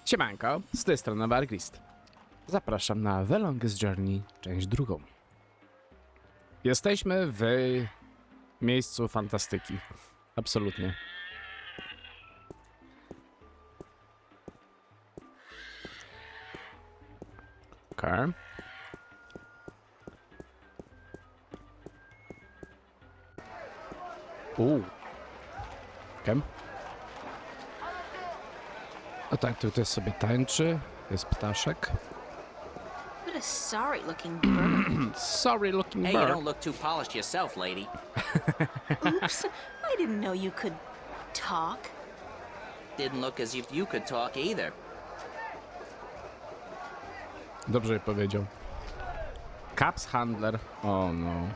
Siemanko, z tej strony Arcadia. Zapraszam na The Longest Journey, część drugą. Jesteśmy w miejscu fantastyki. Absolutnie. Okej. Okej. O tak, tutaj sobie tańczy. Jest ptaszek. What a sorry-looking bird. Sorry-looking Hey, you bird. don't look too polished yourself, lady. Oops, I didn't know you could talk. Didn't look as if you could talk either. Dobrze je powiedział. Caps handler. Oh no.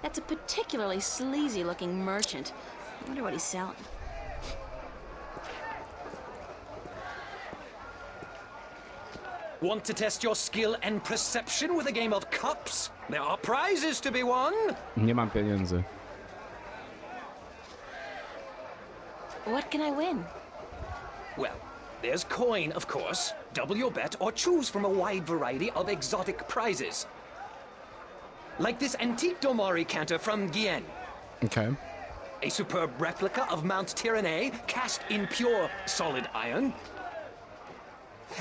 That's a particularly sleazy-looking merchant. I wonder what he's selling. Want to test your skill and perception with a game of cups? There are prizes to be won. Nie mam pieniędzy. What can I win? Well, there's coin, of course. Double your bet or choose from a wide variety of exotic prizes. Like this antique Domari canter from Guyenne. Okej. A superb replica of Mount Tyranny cast in pure solid iron.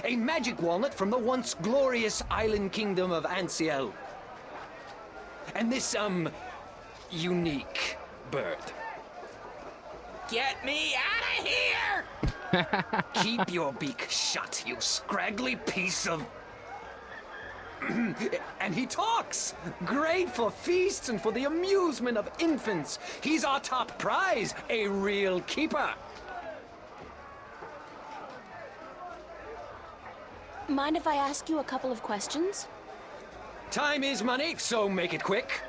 A magic walnut from the once glorious island kingdom of Ansiel. And this, unique bird. Get me out of here! Keep your beak shut, you scraggly piece of... And he talks! Great for feasts and for the amusement of infants. He's our top prize, a real keeper. Mind if I ask you a couple of questions? Time is money, so make it quick.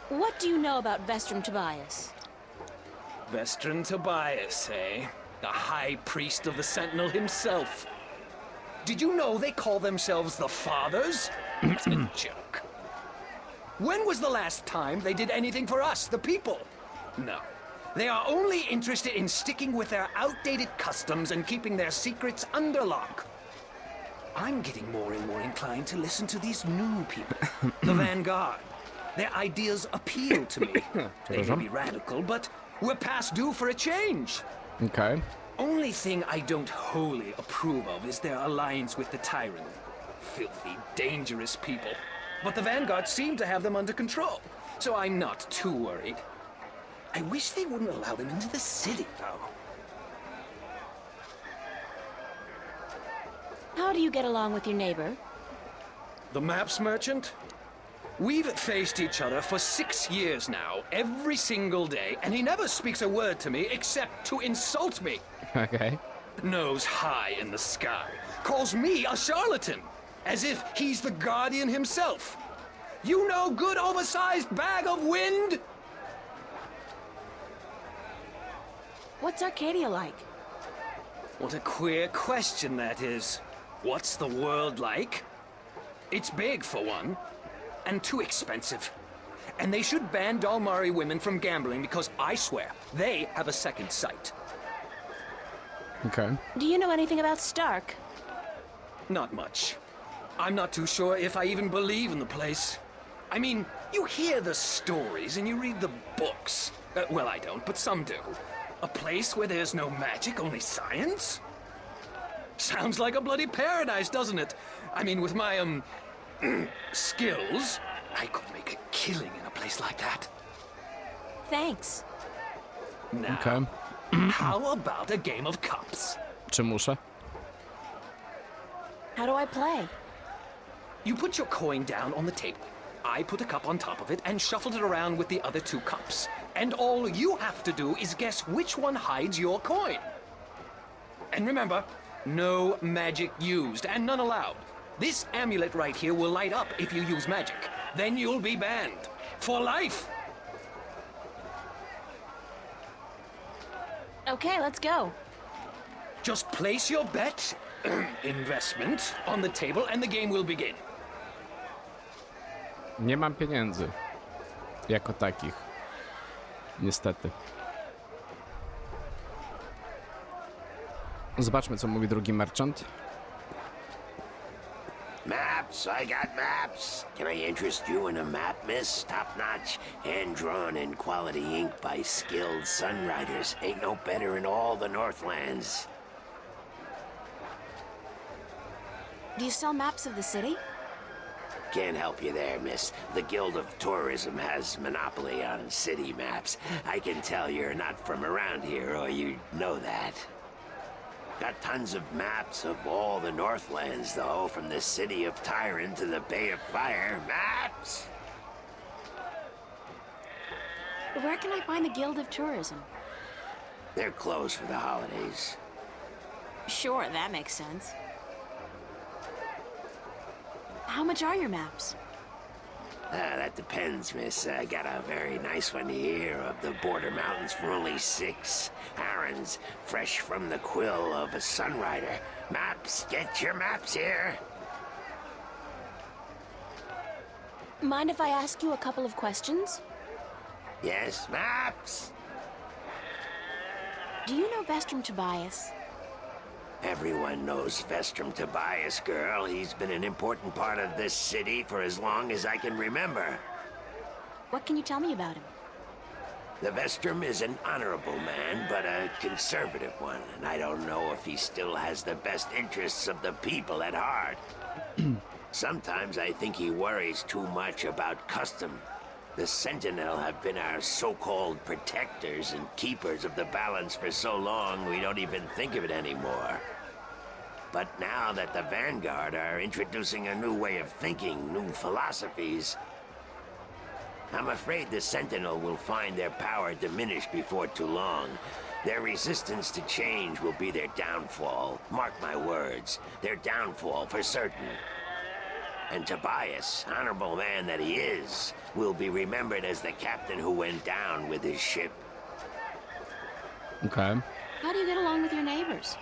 What do you know about Vestrum Tobias? Vestron Tobias, eh? The high priest of the Sentinel himself. Did you know they call themselves the Fathers? It's a joke. When was the last time they did anything for us, the people? No. They are only interested in sticking with their outdated customs and keeping their secrets under lock. I'm getting more and more inclined to listen to these new people, the Vanguard. Their ideas appeal to me. They may be radical, but we're past due for a change. Okej. Only thing I don't wholly approve of is their alliance with the Tyrant. Filthy, dangerous people. But the Vanguard seem to have them under control, so I'm not too worried. I wish they wouldn't allow them into the city, though. How do you get along with your neighbor? The maps merchant? We've faced each other for 6 years now, every single day, and he never speaks a word to me except to insult me. Okej. Nose high in the sky, calls me a charlatan, as if he's the guardian himself. You no good oversized bag of wind? What's Arcadia like? What a queer question that is. What's the world like? It's big, for one, and too expensive. And they should ban Dalmari women from gambling because I swear they have a second sight. Okej. Do you know anything about Stark? Not much. I'm not too sure if I even believe in the place. I mean, you hear the stories and you read the books. Well, I don't, but some do. A place where there's no magic, only science? Sounds like a bloody paradise, doesn't it? I mean, with my, skills, I could make a killing in a place like that. Thanks. Now, Okej. how about a game of cups? Czy muszę? How do I play? You put your coin down on the table. I put a cup on top of it and shuffle it around with the other 2 cups. And all you have to do is guess which one hides your coin. And remember, no magic used and none allowed. This amulet right here will light up if you use magic. Then you'll be banned. For life. Okay, let's go. Just place your bet, investment, on the table and the game will begin. Nie mam pieniędzy. Jako takich. Niestety. Zobaczmy, co mówi drugi merchant. Maps, I got maps. Can I interest you in a map, miss? Top-notch, hand-drawn in quality ink by skilled sunwriters. Ain't no better in all the Northlands. Do you sell maps of the city? Can't help you there, miss. The Guild of Tourism has monopoly on city maps. I can tell you're not from around here, or you'd know that. Got tons of maps of all the Northlands, though, from the city of Tyron to the Bay of Fire. Maps! Where can I find the Guild of Tourism? They're closed for the holidays. Sure, that makes sense. How much are your maps? That depends, miss. I got a very nice one here of the Border Mountains for only 6. Aaron's fresh from the quill of a sunrider. Maps, get your maps here. Mind if I ask you a couple of questions? Yes, maps. Do you know Vestrum Tobias? Everyone knows Vestrum Tobias, girl. He's been an important part of this city for as long as I can remember. What can you tell me about him? The Vestrum is an honorable man, but a conservative one, and I don't know if he still has the best interests of the people at heart. Sometimes I think he worries too much about custom. The Sentinel have been our so-called protectors and keepers of the balance for so long we don't even think of it anymore. But now that the Vanguard are introducing a new way of thinking, new philosophies, I'm afraid the Sentinel will find their power diminished before too long. Their resistance to change will be their downfall. Mark my words, their downfall for certain. And Tobias, honorable man that he is, will be remembered as the captain who went down with his ship. Okay. How do you get along with your neighbors?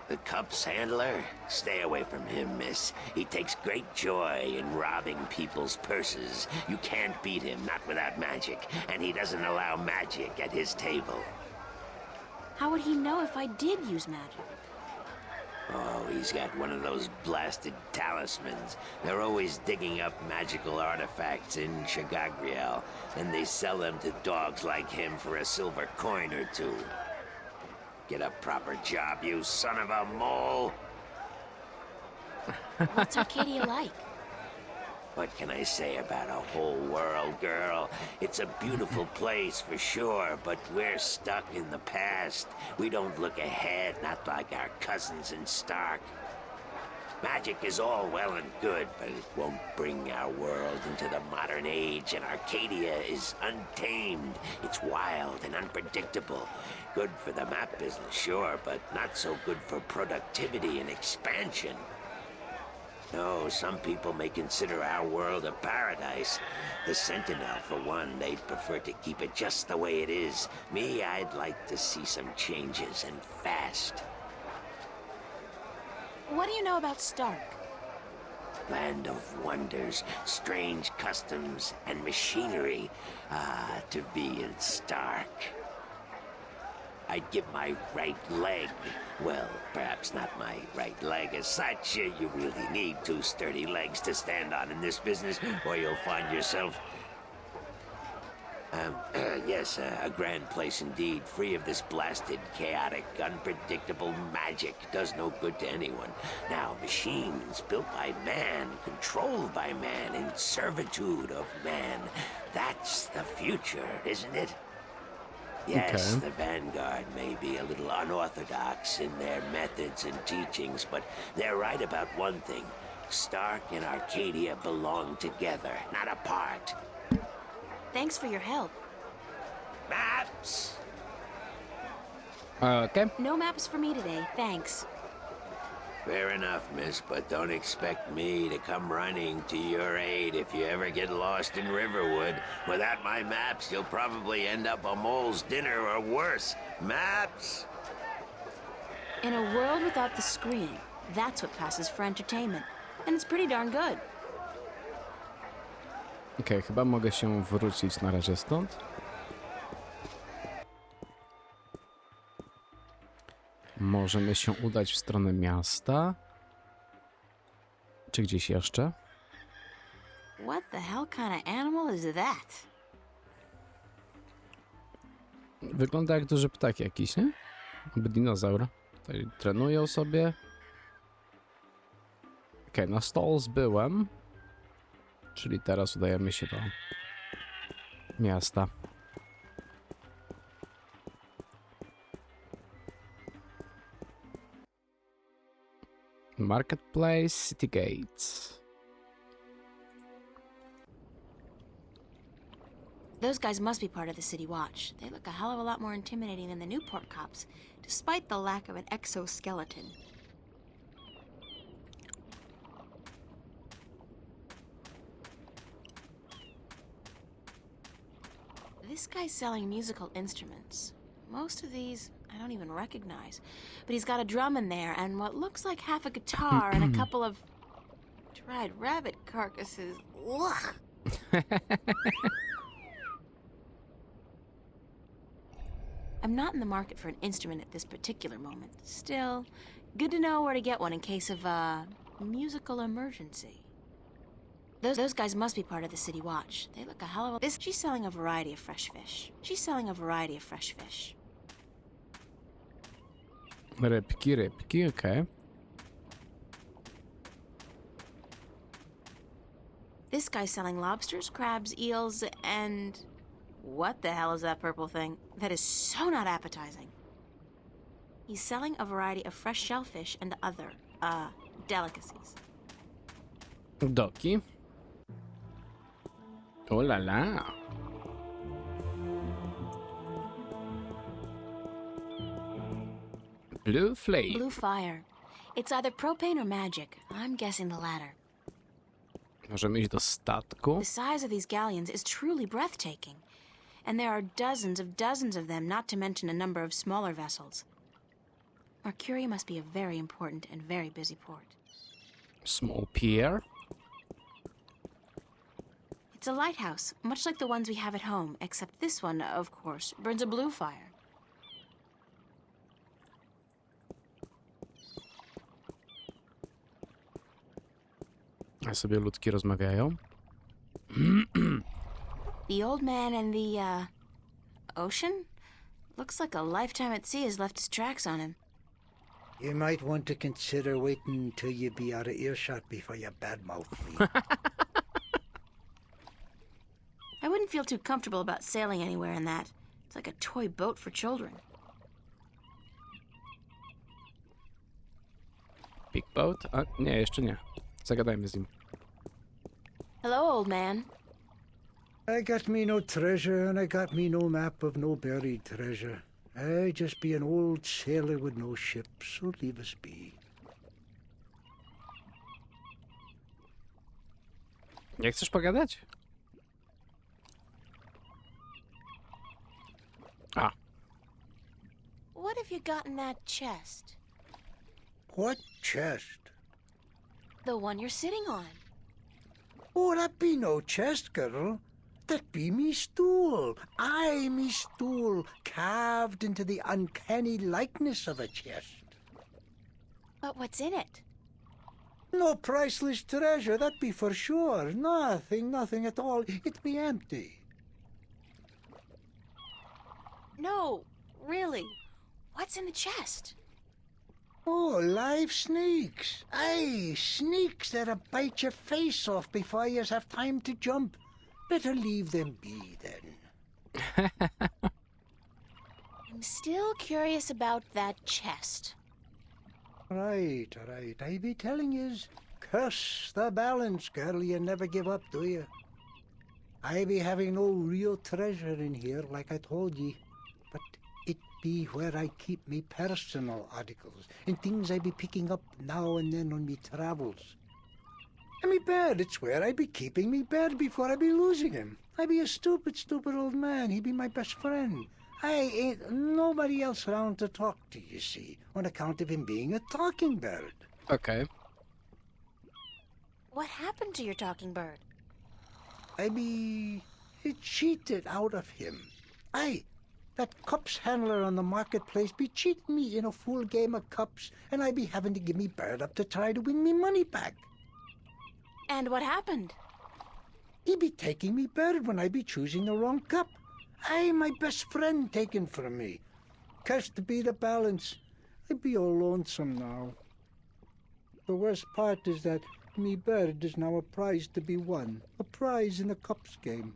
The Cup's handler? Stay away from him, miss. He takes great joy in robbing people's purses. You can't beat him, not without magic, and he doesn't allow magic at his table. How would he know if I did use magic? Oh, he's got one of those blasted talismans. They're always digging up magical artifacts in Chagagriel, and they sell them to dogs like him for a silver coin or two. Get a proper job, you son of a mole! What's Arcadia like? What can I say about a whole world, girl? It's a beautiful place for sure, but we're stuck in the past. We don't look ahead, not like our cousins in Stark. Magic is all well and good, but it won't bring our world into the modern age, and Arcadia is untamed. It's wild and unpredictable. Good for the map business, sure, but not so good for productivity and expansion. No, some people may consider our world a paradise. The Sentinel, for one, they'd prefer to keep it just the way it is. Me, I'd like to see some changes, and fast. What do you know about Stark? Land of wonders, strange customs, and machinery. Ah, to be in Stark. I'd give my right leg. Well, perhaps not my right leg as such. You really need 2 sturdy legs to stand on in this business, or you'll find yourself... yes, a grand place indeed, free of this blasted, chaotic, unpredictable magic. Does no good to anyone. Now, machines built by man, controlled by man, in servitude of man. That's the future, isn't it? Yes, Okay. the Vanguard may be a little unorthodox in their methods and teachings, but they're right about one thing. Stark and Arcadia belong together, not apart. Thanks for your help. Maps! Okay. No maps for me today, thanks. Fair enough, miss, but don't expect me to come running to your aid if you ever get lost in Riverwood. Without my maps, you'll probably end up a mole's dinner or worse. Maps! In a world without the screen, that's what passes for entertainment. And it's pretty darn good. Okej, chyba mogę się wrócić na razie stąd. Możemy się udać w stronę miasta. Czy gdzieś jeszcze? What the hell kind of animal is that? Wygląda jak duży ptak jakiś, nie? Albo dinozaur. Tutaj trenują sobie. Okej, na Stalls byłem. Czyli teraz udajemy się do miasta. Marketplace, City Gates. Those guys must be part of the City Watch. They look a hell of a lot more intimidating than the Newport cops, despite the lack of an exoskeleton. This guy's selling musical instruments. Most of these I don't even recognize. But he's got a drum in there and what looks like half a guitar and a couple of dried rabbit carcasses. Ugh. I'm not in the market for an instrument at this particular moment. Still, good to know where to get one in case of a musical emergency. Those guys must be part of the City Watch. They look a hell of a... She's selling a variety of fresh fish. Rybki, okej. This guy's selling lobsters, crabs, eels, and... What the hell is that purple thing? That is so not appetizing. He's selling a variety of fresh shellfish and other, delicacies. Doki. Oh la la. Blue flame. Blue fire. It's either propane or magic. I'm guessing the latter. Możemy iść do statku. The size of these galleons is truly breathtaking. And there are dozens of them, not to mention a number of smaller vessels. Arcadia must be a very important and very busy port. Small pier. It's a lighthouse, much like the ones we have at home, except this one, of course, burns a blue fire. A sobie ludki rozmawiają. The old man and the, ocean? Looks like a lifetime at sea has left his tracks on him. You might want to consider waiting until you be out of earshot before you badmouth me. I wouldn't feel too comfortable about sailing anywhere in that. It's like a toy boat for children. Big boat? A nie, jeszcze nie. Zagadajmy z nim. Hello, old man. I got me no treasure, and I got me no map of no buried treasure. I just be an old sailor with no ship, so leave us be. Nie chcesz pogadać? A, What have you got in that chest? What chest? The one you're sitting on. Oh, that be no chest, girl. That be me stool. Aye, me stool, carved into the uncanny likeness of a chest. But what's in it? No priceless treasure, that be for sure. Nothing at all. It be empty. No, really. What's in the chest? Oh, live snakes. Aye, snakes that'll bite your face off before you have time to jump. Better leave them be, then. I'm still curious about that chest. Right. I be telling yous. Curse the balance, girl. You never give up, do you? I be having no real treasure in here, like I told ye. But it be where I keep me personal articles and things I be picking up now and then on me travels. And me bed, it's where I be keeping me bed before I be losing him. I be a stupid old man. He be my best friend. I ain't nobody else around to talk to, you see, on account of him being a talking bird. okej. What happened to your talking bird? I be cheated out of him. Aye, That cups handler on the marketplace be cheating me in a full game of cups, and I be having to give me bird up to try to win me money back. And what happened? He be taking me bird when I be choosing the wrong cup. Aye, my best friend taken from me. Cursed be the balance. I be all lonesome now. The worst part is that me bird is now a prize to be won. A prize in the cups game.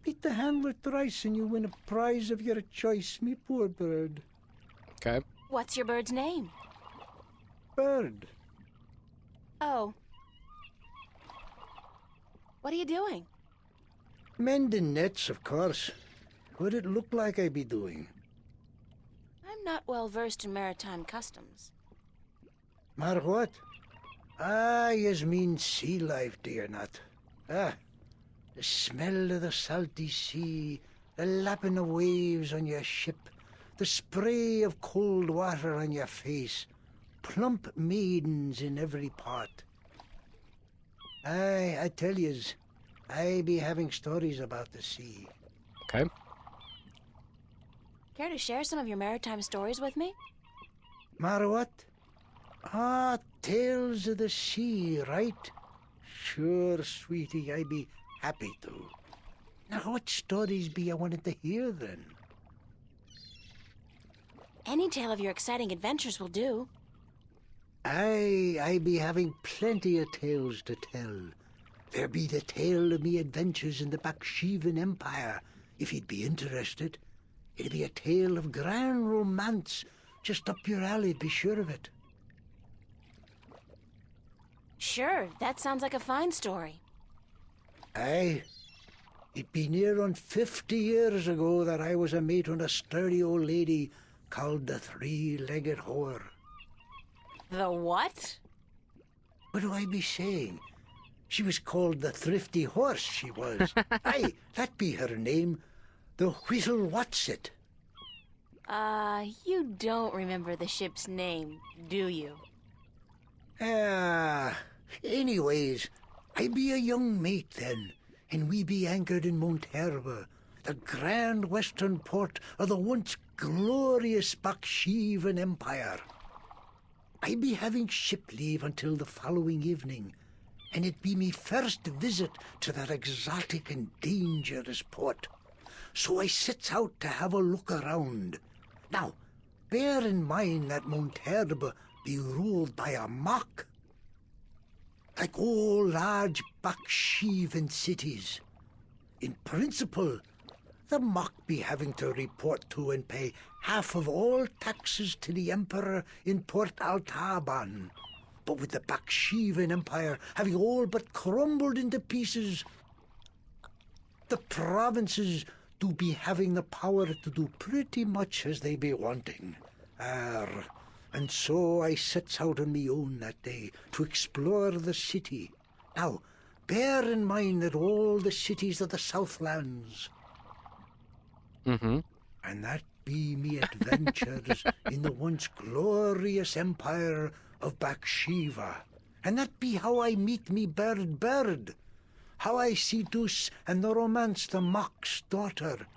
Beat the handler thrice and you win a prize of your choice, me poor bird. Okay. What's your bird's name? Bird. Oh. What are you doing? Mending nets, of course. What it look like I be doing? I'm not well versed in maritime customs. Mar what? Ah, yous mean sea life, do you not? Ah, the smell of the salty sea, the lapping of waves on your ship, the spray of cold water on your face, plump maidens in every part. Aye, I tell yous, I be having stories about the sea. Okay. Care to share some of your maritime stories with me? Mar what? Ah, tales of the sea, right? Sure, sweetie, I be happy to. Now, what stories be I wanted to hear then? Any tale of your exciting adventures will do. I be having plenty of tales to tell. There be the tale of me adventures in the Baksheevan Empire, if you'd be interested. It'd be a tale of grand romance, just up your alley, be sure of it. Sure, that sounds like a fine story. Aye. It be near on 50 years ago that I was a mate on a sturdy old lady called the Three-Legged Whore. The what? What do I be saying? She was called the Thrifty Horse, she was. Aye, that be her name. The Whittle Whatsit. You don't remember the ship's name, do you? Anyways, I be a young mate then, and we be anchored in Monterba, the grand western port of the once glorious Baksheevan Empire. I be having ship leave until the following evening, and it be me first visit to that exotic and dangerous port. So I sets out to have a look around. Now, bear in mind that Monterba be ruled by a mock. Like all large Baksheevan cities. In principle, the mock be having to report to and pay half of all taxes to the Emperor in Port Altaban. But with the Baksheevan Empire having all but crumbled into pieces, the provinces do be having the power to do pretty much as they be wanting. And so I sets out on me own that day to explore the city. Now, bear in mind that all the cities are the Southlands. Mhm. And that be me adventures in the once glorious empire of Bakshiva. And that be how I meet me bird. How I seduce and romance the mock's daughter.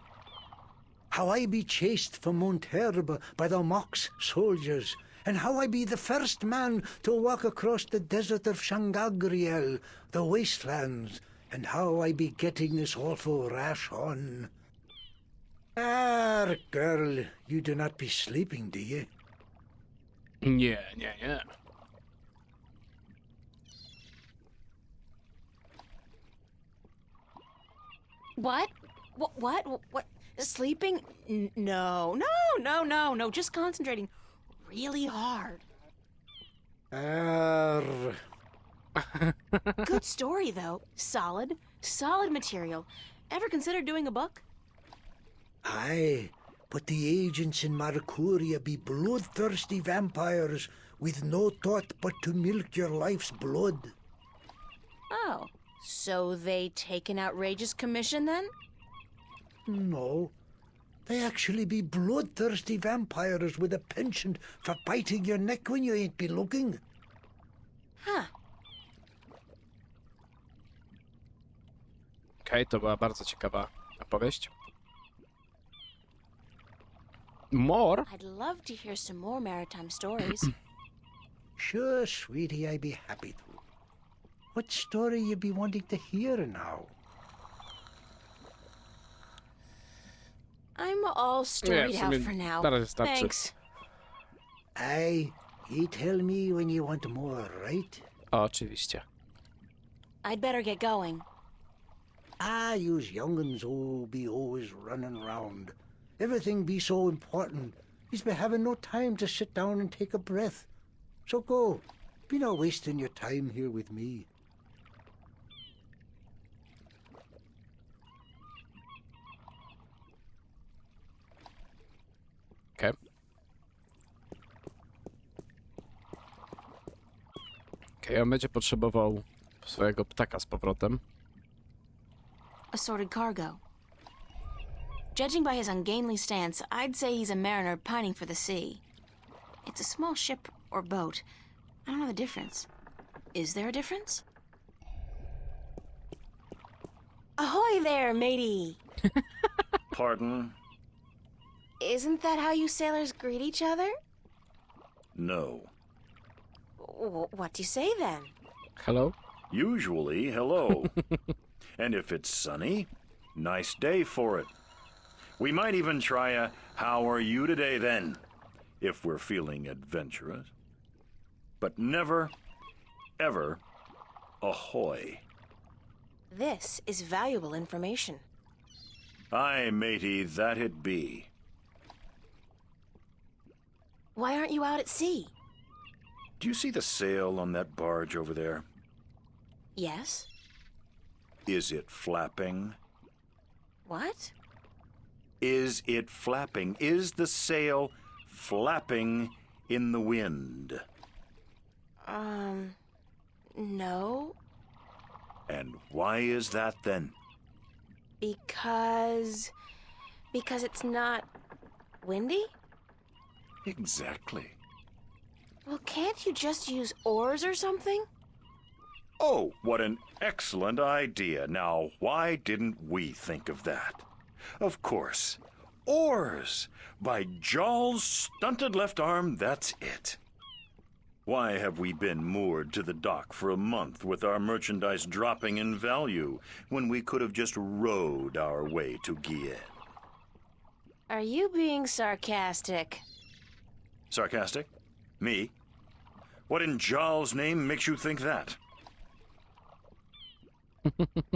How I be chased from Monterba by the mock's soldiers. And how I be the first man to walk across the desert of Shangagriel, the wastelands. And how I be getting this awful rash on. Girl, you do not be sleeping, do you? Yeah. What? What? Sleeping? No. Just concentrating really hard. Good story, though. Solid material. Ever considered doing a book? Aye, but the agents in Marcuria be bloodthirsty vampires with no thought but to milk your life's blood. Oh, so they take an outrageous commission then? No, they actually be bloodthirsty vampires with a penchant for biting your neck when you ain't be looking. Huh. Okej, to była bardzo ciekawa opowieść. More? I'd love to hear some more maritime stories. Sure, sweetie, I'd be happy to. What story you be wanting to hear now? I'm all storied w out sumie for now. na razie starczy. Thanks. Aye, you tell me when you want more, right? Oczywiście. I'd better get going. Yous young'uns be always running round. Everything be so important. Yous be having no time to sit down and take a breath. So go. Be not wasting your time here with me. Okej. Okej, on będzie potrzebował swojego ptaka z powrotem. Assorted cargo. Judging by his ungainly stance, I'd say he's a mariner pining for the sea. It's a small ship or boat. I don't know the difference. Is there a difference? Ahoy there, matey! Pardon? Isn't that how you sailors greet each other? No. What do you say then? Hello? Usually, hello. And if it's sunny, nice day for it. We might even try a how are you today then, if we're feeling adventurous. But never, ever, ahoy. This is valuable information. Aye, matey, that it be. Why aren't you out at sea? Do you see the sail on that barge over there? Yes? Is it flapping? What? Is it flapping? Is the sail flapping in the wind? No. And why is that then? Because it's not windy? Exactly. Well, can't you just use oars or something? Oh, what an excellent idea. Now, why didn't we think of that? Of course. Oars! By Jaw's stunted left arm, that's it. Why have we been moored to the dock for a month with our merchandise dropping in value when we could have just rowed our way to Guyenne? Are you being sarcastic? Sarcastic? Me? What in Jaw's name makes you think that?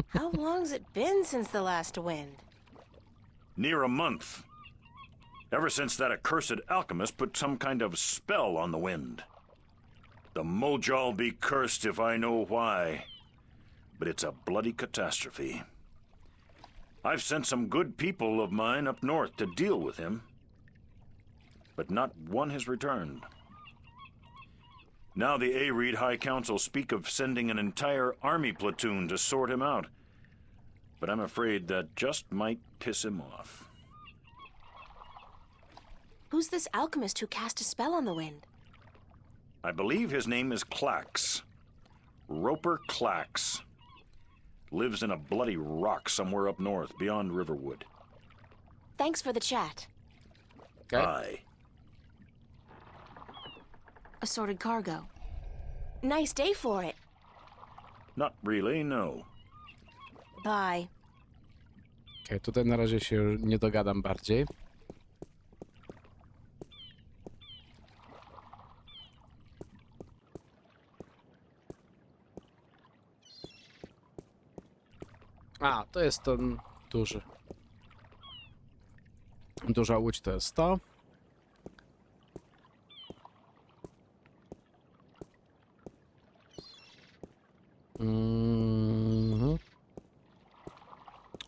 How long's it been since the last wind? Near a month. Ever since that accursed alchemist put some kind of spell on the wind. The Mojal be cursed if I know why. But it's a bloody catastrophe. I've sent some good people of mine up north to deal with him. But not one has returned. Now the Areed High Council speak of sending an entire army platoon to sort him out. But I'm afraid that just might piss him off. Who's this alchemist who cast a spell on the wind? I believe his name is Clax. Roper Clax. Lives in a bloody rock somewhere up north, beyond Riverwood. Thanks for the chat. Okay. Aye. Assorted cargo. Nice day for it. Not really, no. Bye. Okej, tutaj na razie się nie dogadam bardziej. A, to jest ten duży. Duża łódź to jest to.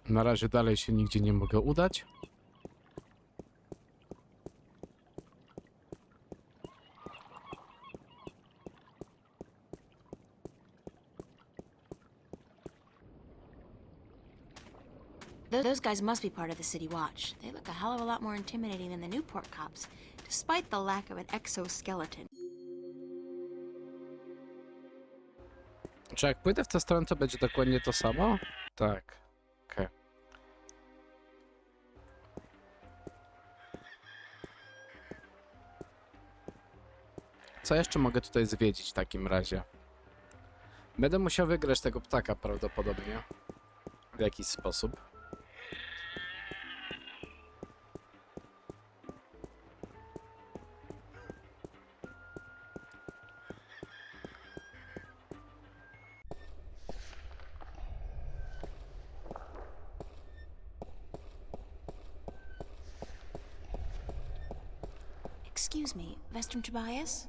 Na razie dalej się nigdzie nie mogę udać. Those guys must be part of the City Watch. They look a hell of a lot more intimidating than the Newport cops, despite the lack of an exoskeleton. Czy jak pójdę w tę stronę, to będzie dokładnie to samo? Tak. Okej. Co jeszcze mogę tutaj zwiedzić w takim razie? Będę musiał wygrać tego ptaka prawdopodobnie. W jakiś sposób. Excuse me, Vestrum Tobias?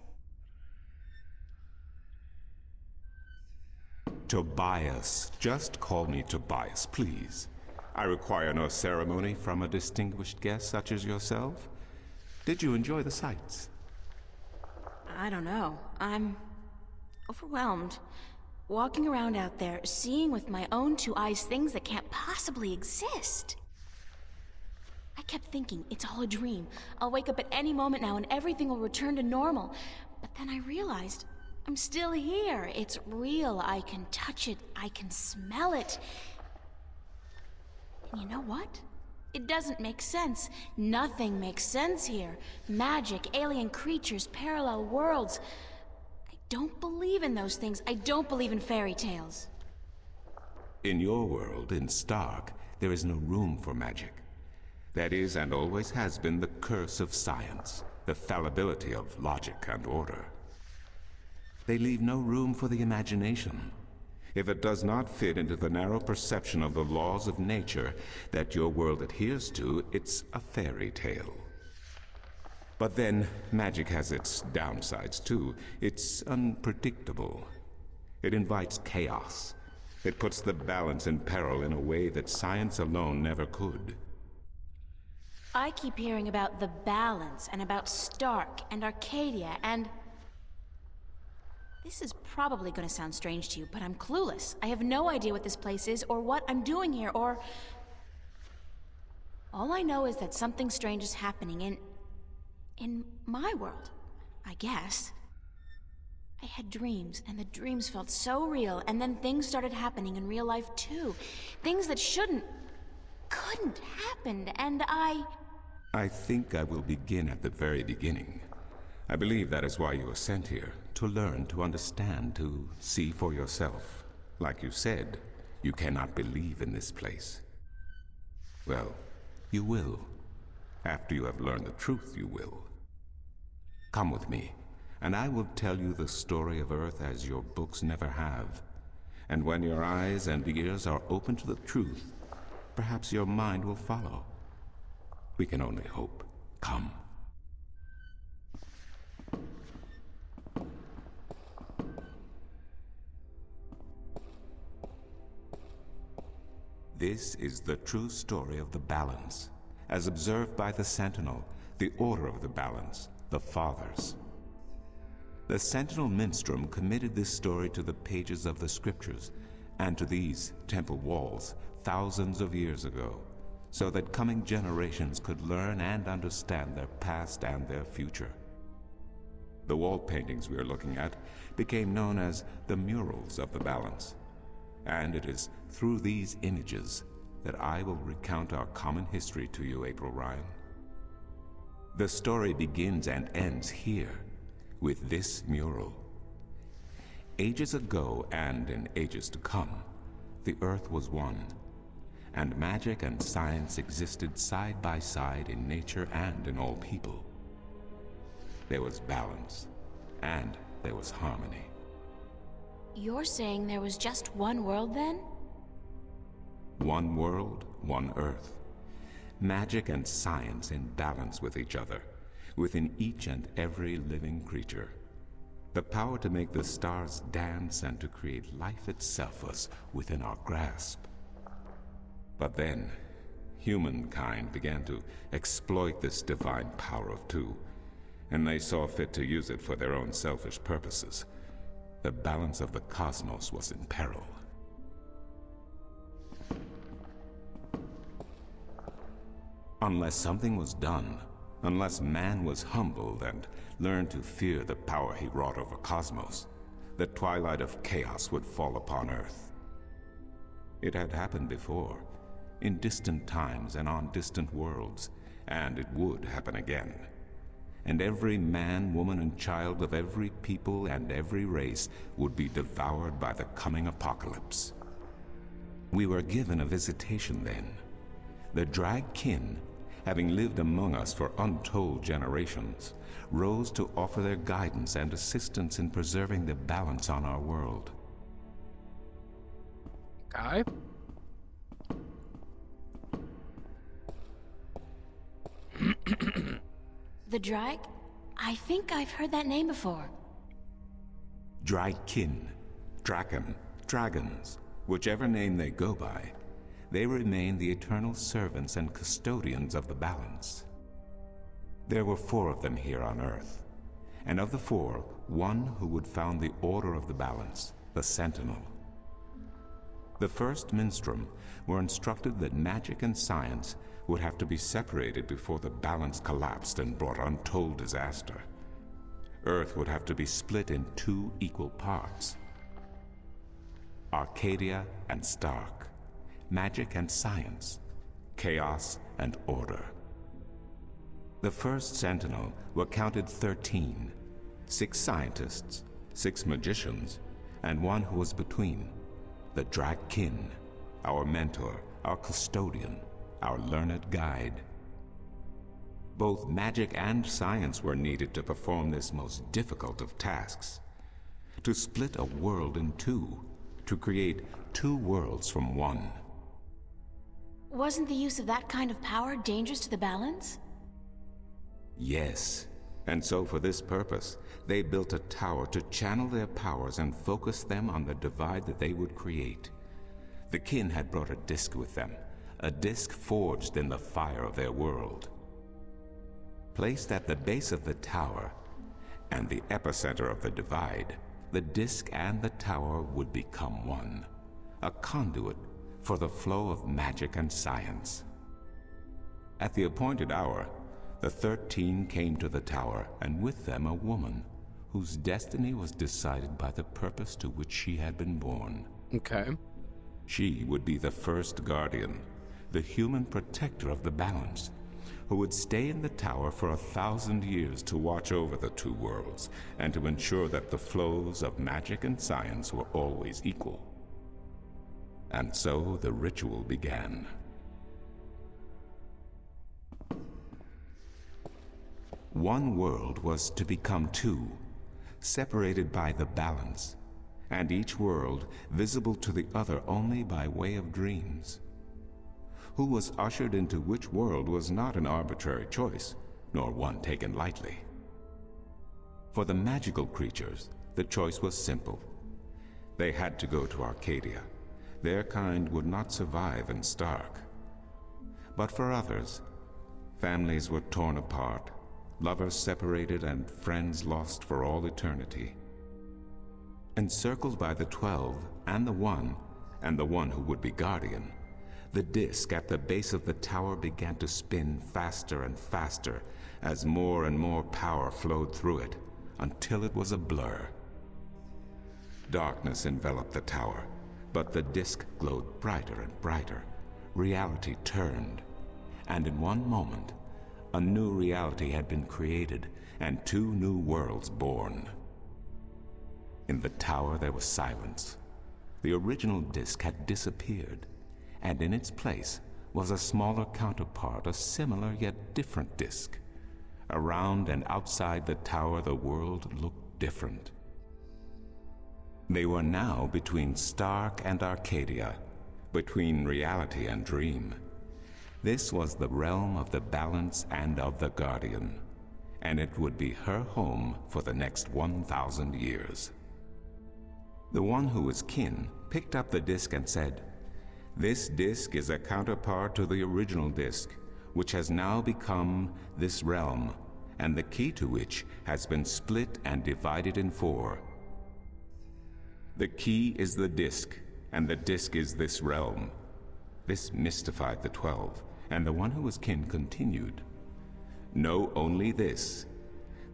Tobias. Just call me Tobias, please. I require no ceremony from a distinguished guest such as yourself. Did you enjoy the sights? I don't know. I'm overwhelmed. Walking around out there, seeing with my own two eyes things that can't possibly exist. I kept thinking, it's all a dream. I'll wake up at any moment now and everything will return to normal. But then I realized, I'm still here. It's real. I can touch it. I can smell it. And you know what? It doesn't make sense. Nothing makes sense here. Magic, alien creatures, parallel worlds. I don't believe in those things. I don't believe in fairy tales. In your world, in Stark, there is no room for magic. That is, and always has been, the curse of science, the fallibility of logic and order. They leave no room for the imagination. If it does not fit into the narrow perception of the laws of nature that your world adheres to, it's a fairy tale. But then, magic has its downsides too. It's unpredictable. It invites chaos. It puts the balance in peril in a way that science alone never could. I keep hearing about the balance and about Stark and Arcadia and... This is probably going to sound strange to you, but I'm clueless. I have no idea what this place is or what I'm doing here or... All I know is that something strange is happening in my world, I guess. I had dreams, and the dreams felt so real, and then things started happening in real life too. Things that couldn't happen, and I think I will begin at the very beginning. I believe that is why you were sent here, to learn, to understand, to see for yourself. Like you said, you cannot believe in this place. Well, you will. After you have learned the truth, you will. Come with me, and I will tell you the story of Earth as your books never have. And when your eyes and ears are open to the truth, perhaps your mind will follow. We can only hope. Come. This is the true story of the balance, as observed by the Sentinel, the Order of the Balance, the Fathers. The Sentinel Minstrom committed this story to the pages of the scriptures and to these temple walls thousands of years ago, so that coming generations could learn and understand their past and their future. The wall paintings we are looking at became known as the murals of the balance. And it is through these images that I will recount our common history to you, April Ryan. The story begins and ends here, with this mural. Ages ago, and in ages to come, the Earth was one, and magic and science existed side by side in nature and in all people. There was balance, and there was harmony. You're saying there was just one world then? One world, one Earth. Magic and science in balance with each other, within each and every living creature. The power to make the stars dance and to create life itself was within our grasp. But then, humankind began to exploit this divine power of two, and they saw fit to use it for their own selfish purposes. The balance of the cosmos was in peril. Unless something was done, unless man was humbled and learned to fear the power he wrought over cosmos, the twilight of chaos would fall upon Earth. It had happened before, in distant times and on distant worlds, and it would happen again. and every man, woman, and child of every people and every race would be devoured by the coming apocalypse. We were given a visitation then. The drag kin, having lived among us for untold generations, rose to offer their guidance and assistance in preserving the balance on our world. Okay. The Drag? I think I've heard that name before. Dragkin, Draken, Dragons, whichever name they go by, they remain the eternal servants and custodians of the balance. There were 4 of them here on Earth, and of the 4, one who would found the Order of the Balance, the Sentinel. The first Minstrum were instructed that magic and science would have to be separated before the balance collapsed and brought untold disaster. Earth would have to be split in 2 equal parts. Arcadia and Stark, magic and science, chaos and order. The first Sentinel were counted 13, 6 scientists, 6 magicians, and one who was between, the Dragkin, our mentor, our custodian, our learned guide. Both magic and science were needed to perform this most difficult of tasks, to split a world in 2, to create 2 worlds from one. Wasn't the use of that kind of power dangerous to the balance? Yes, and so for this purpose, they built a tower to channel their powers and focus them on the divide that they would create. The kin had brought a disc with them, a disc forged in the fire of their world. Placed at the base of the tower and the epicenter of the divide, the disc and the tower would become one, a conduit for the flow of magic and science. At the appointed hour, the 13 came to the tower, and with them a woman whose destiny was decided by the purpose to which she had been born. Okay. She would be the first guardian, the human protector of the balance, who would stay in the tower for 1,000 years to watch over the 2 worlds and to ensure that the flows of magic and science were always equal. And so the ritual began. One world was to become 2, separated by the balance, and each world visible to the other only by way of dreams. Who was ushered into which world was not an arbitrary choice, nor one taken lightly. For the magical creatures, the choice was simple. They had to go to Arcadia. Their kind would not survive in Stark. But for others, families were torn apart, lovers separated, and friends lost for all eternity. Encircled by the 12 and the one who would be guardian, the disc at the base of the tower began to spin faster and faster as more and more power flowed through it, until it was a blur. Darkness enveloped the tower, but the disc glowed brighter and brighter. Reality turned, and in one moment, a new reality had been created and 2 new worlds born. In the tower there was silence. The original disc had disappeared, and in its place was a smaller counterpart, a similar yet different disc. Around and outside the tower the world looked different. They were now between Stark and Arcadia, between reality and dream. This was the realm of the balance and of the guardian, and it would be her home for the next 1,000 years. The one who was kin picked up the disc and said, "This disc is a counterpart to the original disc, which has now become this realm, and the key to which has been split and divided in 4. The key is the disc, and the disc is this realm." This mystified the 12, and the one who was kin continued, "Know only this.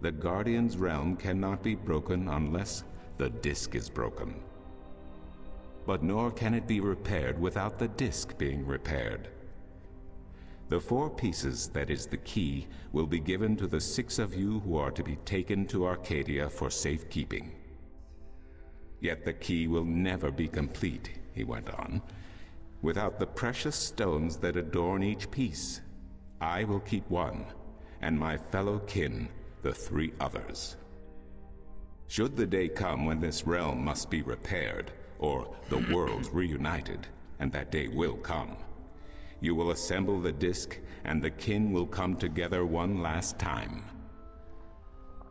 The Guardian's realm cannot be broken unless the disc is broken. But nor can it be repaired without the disc being repaired. The 4 pieces, that is the key, will be given to the 6 of you who are to be taken to Arcadia for safekeeping. Yet the key will never be complete, he went on, without the precious stones that adorn each piece. I will keep 1, and my fellow kin the 3 others. Should the day come when this realm must be repaired, or the worlds reunited, and that day will come, you will assemble the disc, and the kin will come together one last time.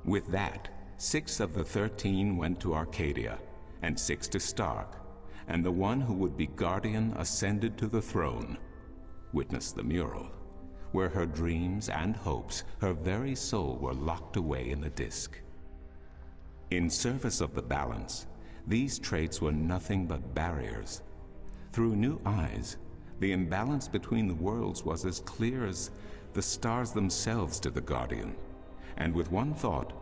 With that, 6 of the 13 went to Arcadia, and 6 to Stark, and the one who would be guardian ascended to the throne. Witness the mural, where her dreams and hopes, her very soul, were locked away in the disc. In service of the balance, these traits were nothing but barriers. Through new eyes, the imbalance between the worlds was as clear as the stars themselves to the Guardian, and with one thought,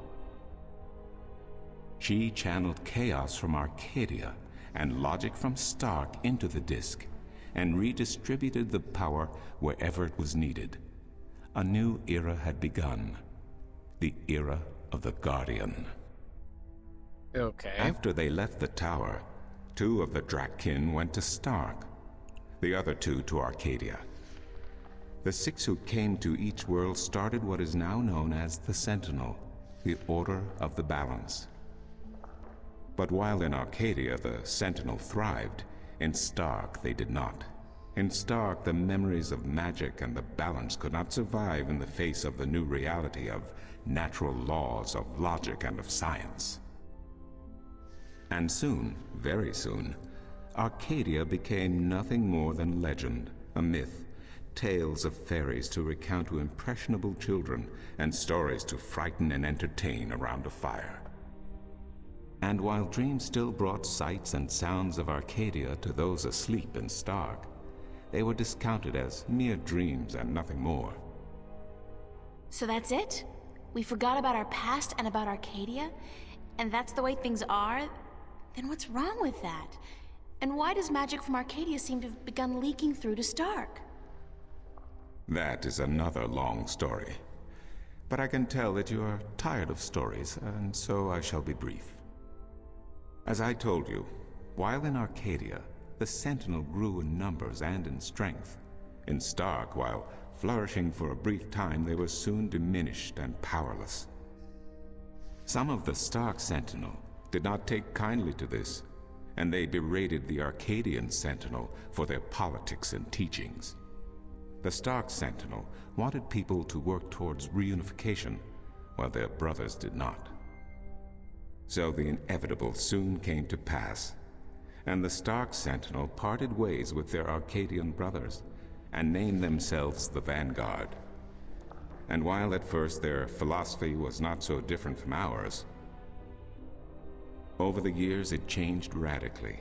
she channeled chaos from Arcadia and logic from Stark into the disc, and redistributed the power wherever it was needed. A new era had begun, the era of the Guardian. Okay. After they left the tower, 2 of the Drakkin went to Stark, the other 2 to Arcadia. The 6 who came to each world started what is now known as the Sentinel, the Order of the Balance. But while in Arcadia the Sentinel thrived, in Stark they did not. In Stark, the memories of magic and the balance could not survive in the face of the new reality of natural laws, of logic, and of science. And soon, very soon, Arcadia became nothing more than legend, a myth, tales of fairies to recount to impressionable children, and stories to frighten and entertain around a fire. And while dreams still brought sights and sounds of Arcadia to those asleep in Stark, they were discounted as mere dreams and nothing more. So that's it? We forgot about our past and about Arcadia? And that's the way things are? Then what's wrong with that? And why does magic from Arcadia seem to have begun leaking through to Stark? That is another long story. But I can tell that you are tired of stories, and so I shall be brief. As I told you, while in Arcadia, the Sentinel grew in numbers and in strength. In Stark, while flourishing for a brief time, they were soon diminished and powerless. Some of the Stark Sentinel did not take kindly to this, and they berated the Arcadian Sentinel for their politics and teachings. The Stark Sentinel wanted people to work towards reunification, while their brothers did not. So the inevitable soon came to pass, and the Stark Sentinel parted ways with their Arcadian brothers, and named themselves the Vanguard. And while at first their philosophy was not so different from ours, over the years it changed radically.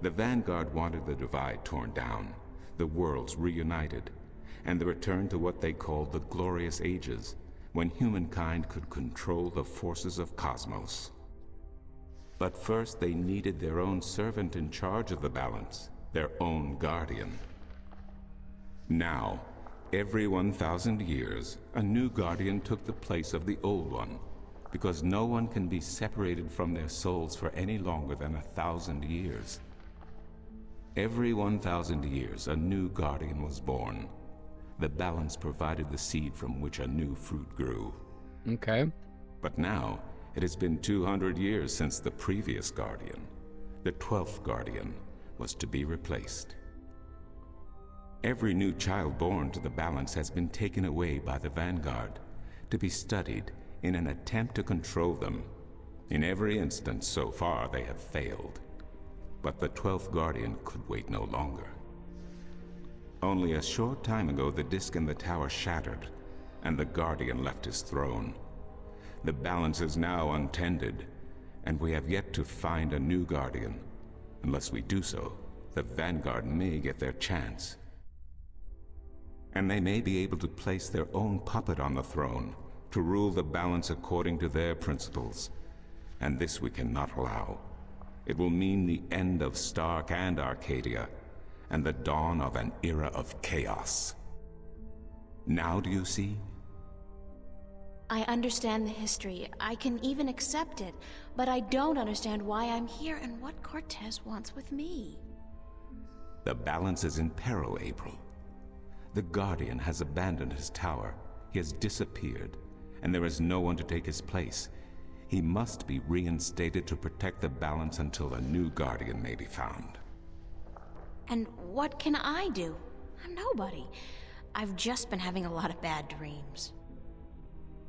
The Vanguard wanted the divide torn down, the worlds reunited, and the return to what they called the Glorious Ages, when humankind could control the forces of cosmos. But first they needed their own servant in charge of the balance, their own guardian. Now, every 1,000 years, a new guardian took the place of the old one, because no one can be separated from their souls for any longer than 1,000 years. Every 1,000 years, a new guardian was born. The balance provided the seed from which a new fruit grew. Okay. But now, it has been 200 years since the previous guardian, the 12th guardian, was to be replaced. Every new child born to the balance has been taken away by the Vanguard, to be studied in an attempt to control them. In every instance so far they have failed. But the 12th Guardian could wait no longer. Only a short time ago the disc in the tower shattered, and the Guardian left his throne. The balance is now untended, and we have yet to find a new Guardian. Unless we do so, the Vanguard may get their chance. And they may be able to place their own puppet on the throne, to rule the balance according to their principles. And this we cannot allow. It will mean the end of Stark and Arcadia, and the dawn of an era of chaos. Now do you see? I understand the history. I can even accept it. But I don't understand why I'm here and what Cortez wants with me. The balance is in peril, April. The Guardian has abandoned his tower. He has disappeared, and there is no one to take his place. He must be reinstated to protect the balance until a new Guardian may be found. And what can I do? I'm nobody. I've just been having a lot of bad dreams.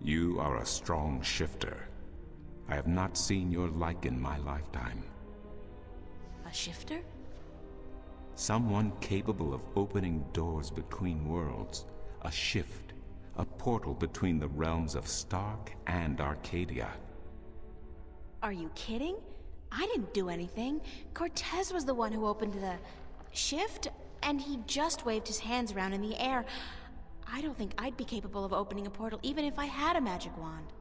You are a strong shifter. I have not seen your like in my lifetime. A shifter? Someone capable of opening doors between worlds. A shift. A portal between the realms of Stark and Arcadia. Are you kidding? I didn't do anything. Cortez was the one who opened the shift, and he just waved his hands around in the air. I don't think I'd be capable of opening a portal even if I had a magic wand.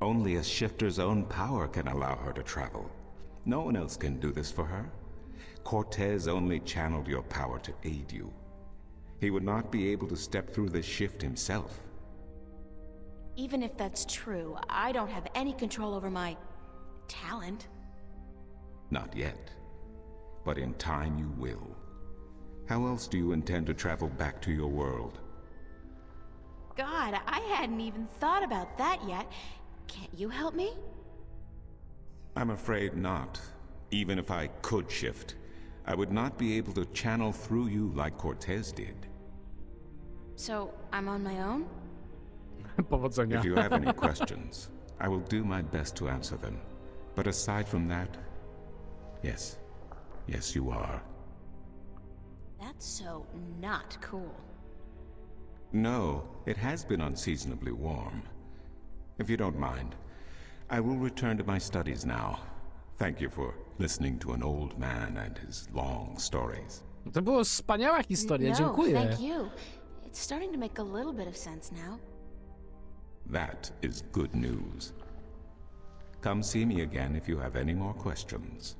Only a shifter's own power can allow her to travel. No one else can do this for her. Cortez only channeled your power to aid you. He would not be able to step through the shift himself. Even if that's true, I don't have any control over my talent. Not yet. But in time you will. How else do you intend to travel back to your world? God, I hadn't even thought about that yet. Can't you help me? I'm afraid not. Even if I could shift, I would not be able to channel through you like Cortez did. So, I'm on my own? Powodzenia. If you have any questions, I will do my best to answer them. But aside from that, yes. Yes, you are. That's so not cool. No, it has been unseasonably warm. If you don't mind, I will return to my studies now. Thank you for listening to an old man and his long stories. To była wspaniała historia, No, dziękuję. thank you. It's starting to make a little bit of sense now. That is good news. Come see me again if you have any more questions.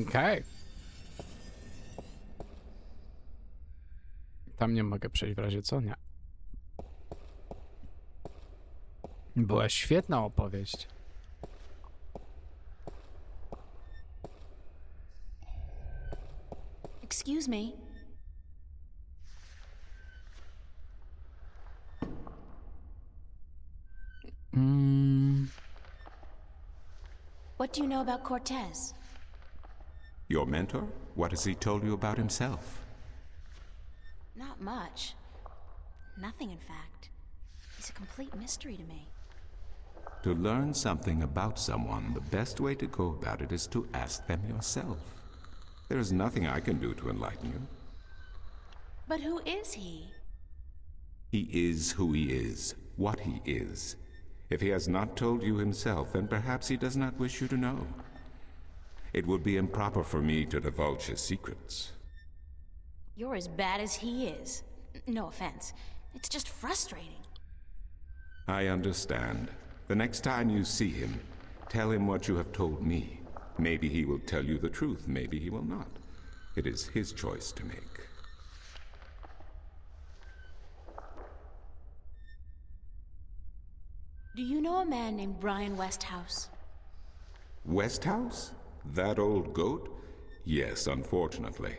Okej. Tam nie mogę przejść w razie co? Nie. Była świetna opowieść. Excuse me. What do you know about Cortez? Your mentor? What has he told you about himself? Not much. Nothing, in fact. He's a complete mystery to me. To learn something about someone, the best way to go about it is to ask them yourself. There is nothing I can do to enlighten you. But who is he? He is who he is, what he is. If he has not told you himself, then perhaps he does not wish you to know. It would be improper for me to divulge his secrets. You're as bad as he is. No offense. It's just frustrating. I understand. The next time you see him, tell him what you have told me. Maybe he will tell you the truth, maybe he will not. It is his choice to make. Do you know a man named Brian Westhouse? Westhouse? That old goat? Yes, unfortunately.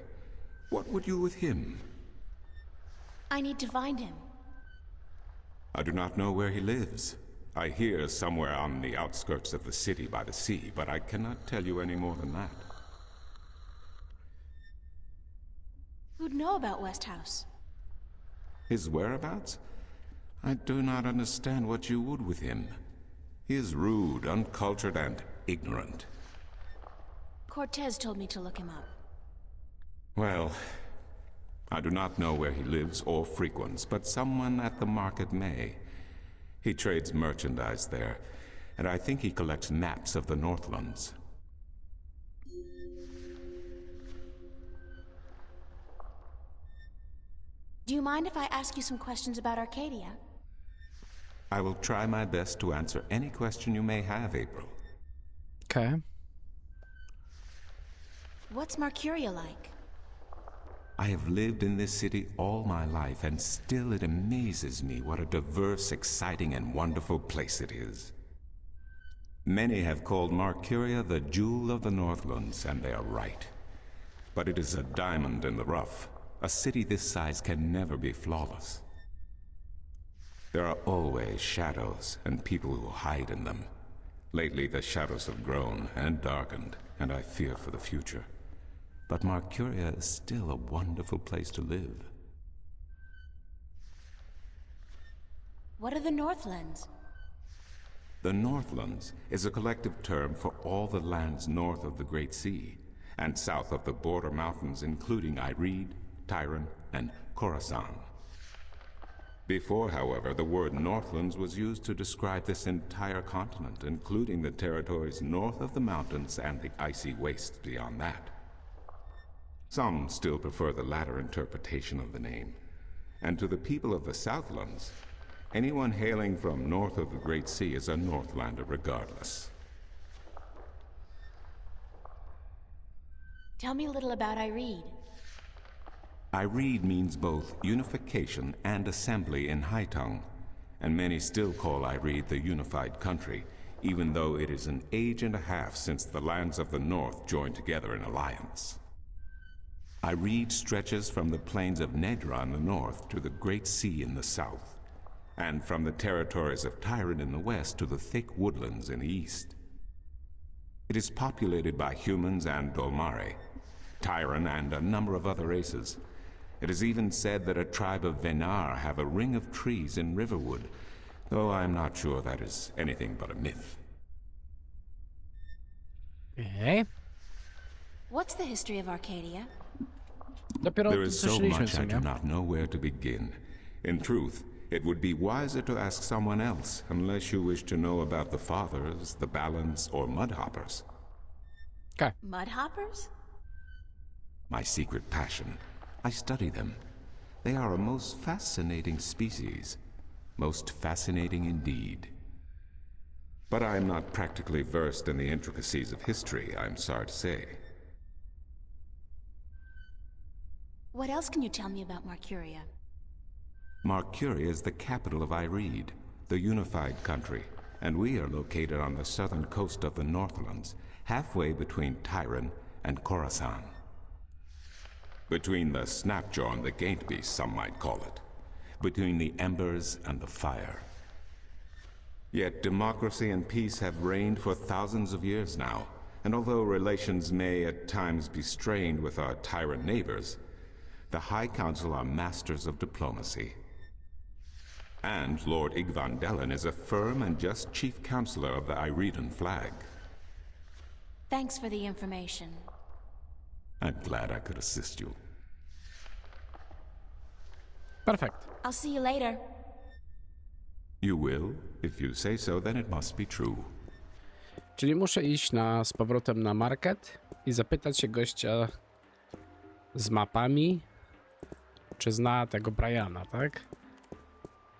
What would you with him? I need to find him. I do not know where he lives. I hear somewhere on the outskirts of the city by the sea, but I cannot tell you any more than that. Who'd know about Westhouse? His whereabouts? I do not understand what you would with him. He is rude, uncultured, and ignorant. Cortez told me to look him up. Well, I do not know where he lives or frequents, but someone at the market may. He trades merchandise there, and I think he collects maps of the Northlands. Do you mind if I ask you some questions about Arcadia? I will try my best to answer any question you may have, April. Okej. What's Marcuria like? I have lived in this city all my life, and still it amazes me what a diverse, exciting, and wonderful place it is. Many have called Marcuria the jewel of the Northlands, and they are right. But it is a diamond in the rough. A city this size can never be flawless. There are always shadows and people who hide in them. Lately, the shadows have grown and darkened, and I fear for the future. But Marcuria is still a wonderful place to live. What are the Northlands? The Northlands is a collective term for all the lands north of the Great Sea and south of the border mountains, including Ireed, Tyran, and Khorasan. Before, however, the word Northlands was used to describe this entire continent, including the territories north of the mountains and the icy wastes beyond that. Some still prefer the latter interpretation of the name, and to the people of the Southlands, anyone hailing from north of the Great Sea is a Northlander regardless. Tell me a little about Ireed. Ireed means both unification and assembly in High Tongue, and many still call Ireed the unified country, even though it is an age and a half since the lands of the north joined together in alliance. Ireed stretches from the plains of Nedra in the north to the Great Sea in the south, and from the territories of Tyran in the west to the thick woodlands in the east. It is populated by humans and Dolmare, Tyran, and a number of other races. It is even said that a tribe of Venar have a ring of trees in Riverwood, though I am not sure that is anything but a myth. Okej. What's the history of Arcadia? Dopiero There tu is so słyszeliśmy w much I do sumie. not know where to begin. In truth, it would be wiser to ask someone else, unless you wish to know about the Fathers, the Balance, or Mudhoppers. Okej. Mudhoppers? My secret passion. I study them. They are a most fascinating species. Most fascinating indeed. But I am not practically versed in the intricacies of history, I'm sorry to say. What else can you tell me about Marcuria? Marcuria is the capital of Ireed, the unified country, and we are located on the southern coast of the Northlands, halfway between Tyran and Khorasan. Between the Snapjaw and the Gaintbeast, some might call it. Between the embers and the fire. Yet democracy and peace have reigned for thousands of years now, and although relations may at times be strained with our tyrant neighbors, the High Council are masters of diplomacy. And Lord Igvandellan is a firm and just chief counselor of the Ireedan flag. Thanks for the information. I'm glad I could assist you. Perfekt. I'll see you later. You will? If you say so, then it must be true. Czyli muszę iść z powrotem na market i zapytać się gościa z mapami, czy zna tego Briana, tak?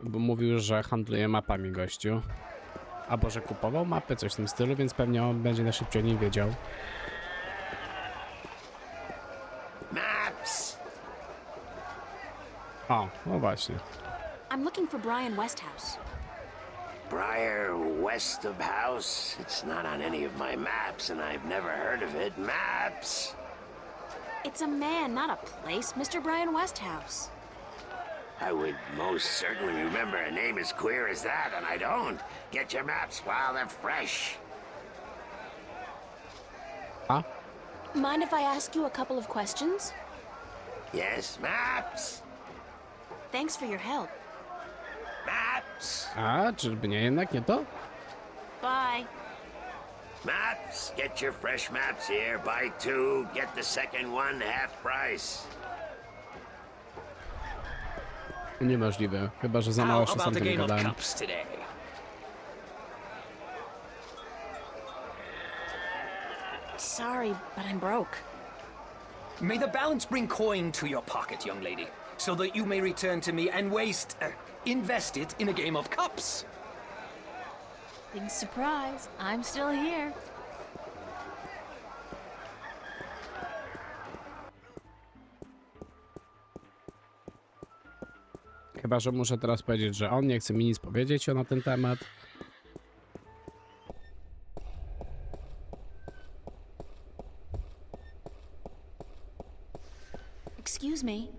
Bo mówił, że handluje mapami gościu. Albo że kupował mapy, coś w tym stylu, więc pewnie on będzie najszybciej o nim wiedział. Maps! O, no właśnie. I'm looking for Brian Westhouse. Briar west of house? It's not on any of my maps, and I've never heard of it. Maps! It's a man, not a place. Mr. Brian Westhouse. I would most certainly remember a name as queer as that, and I don't. Get your maps while they're fresh. A? Mind if I ask you a couple of questions? Yes, maps! Thanks for your help. Maps! A, czyżby nie jednak nie to? Bye. Maps! Get your fresh maps here. Buy two, get the second one half price. Niemożliwe, chyba że za How mało się about sam the tym game of gadałem. cups today? Sorry, but I'm broke. May the balance bring coin to your pocket, young lady, so that you may return to me and invest it in a game of cups. Big surprise. I'm still here. Chyba że muszę teraz powiedzieć, że on nie chce mi nic powiedzieć na ten temat. Excuse me.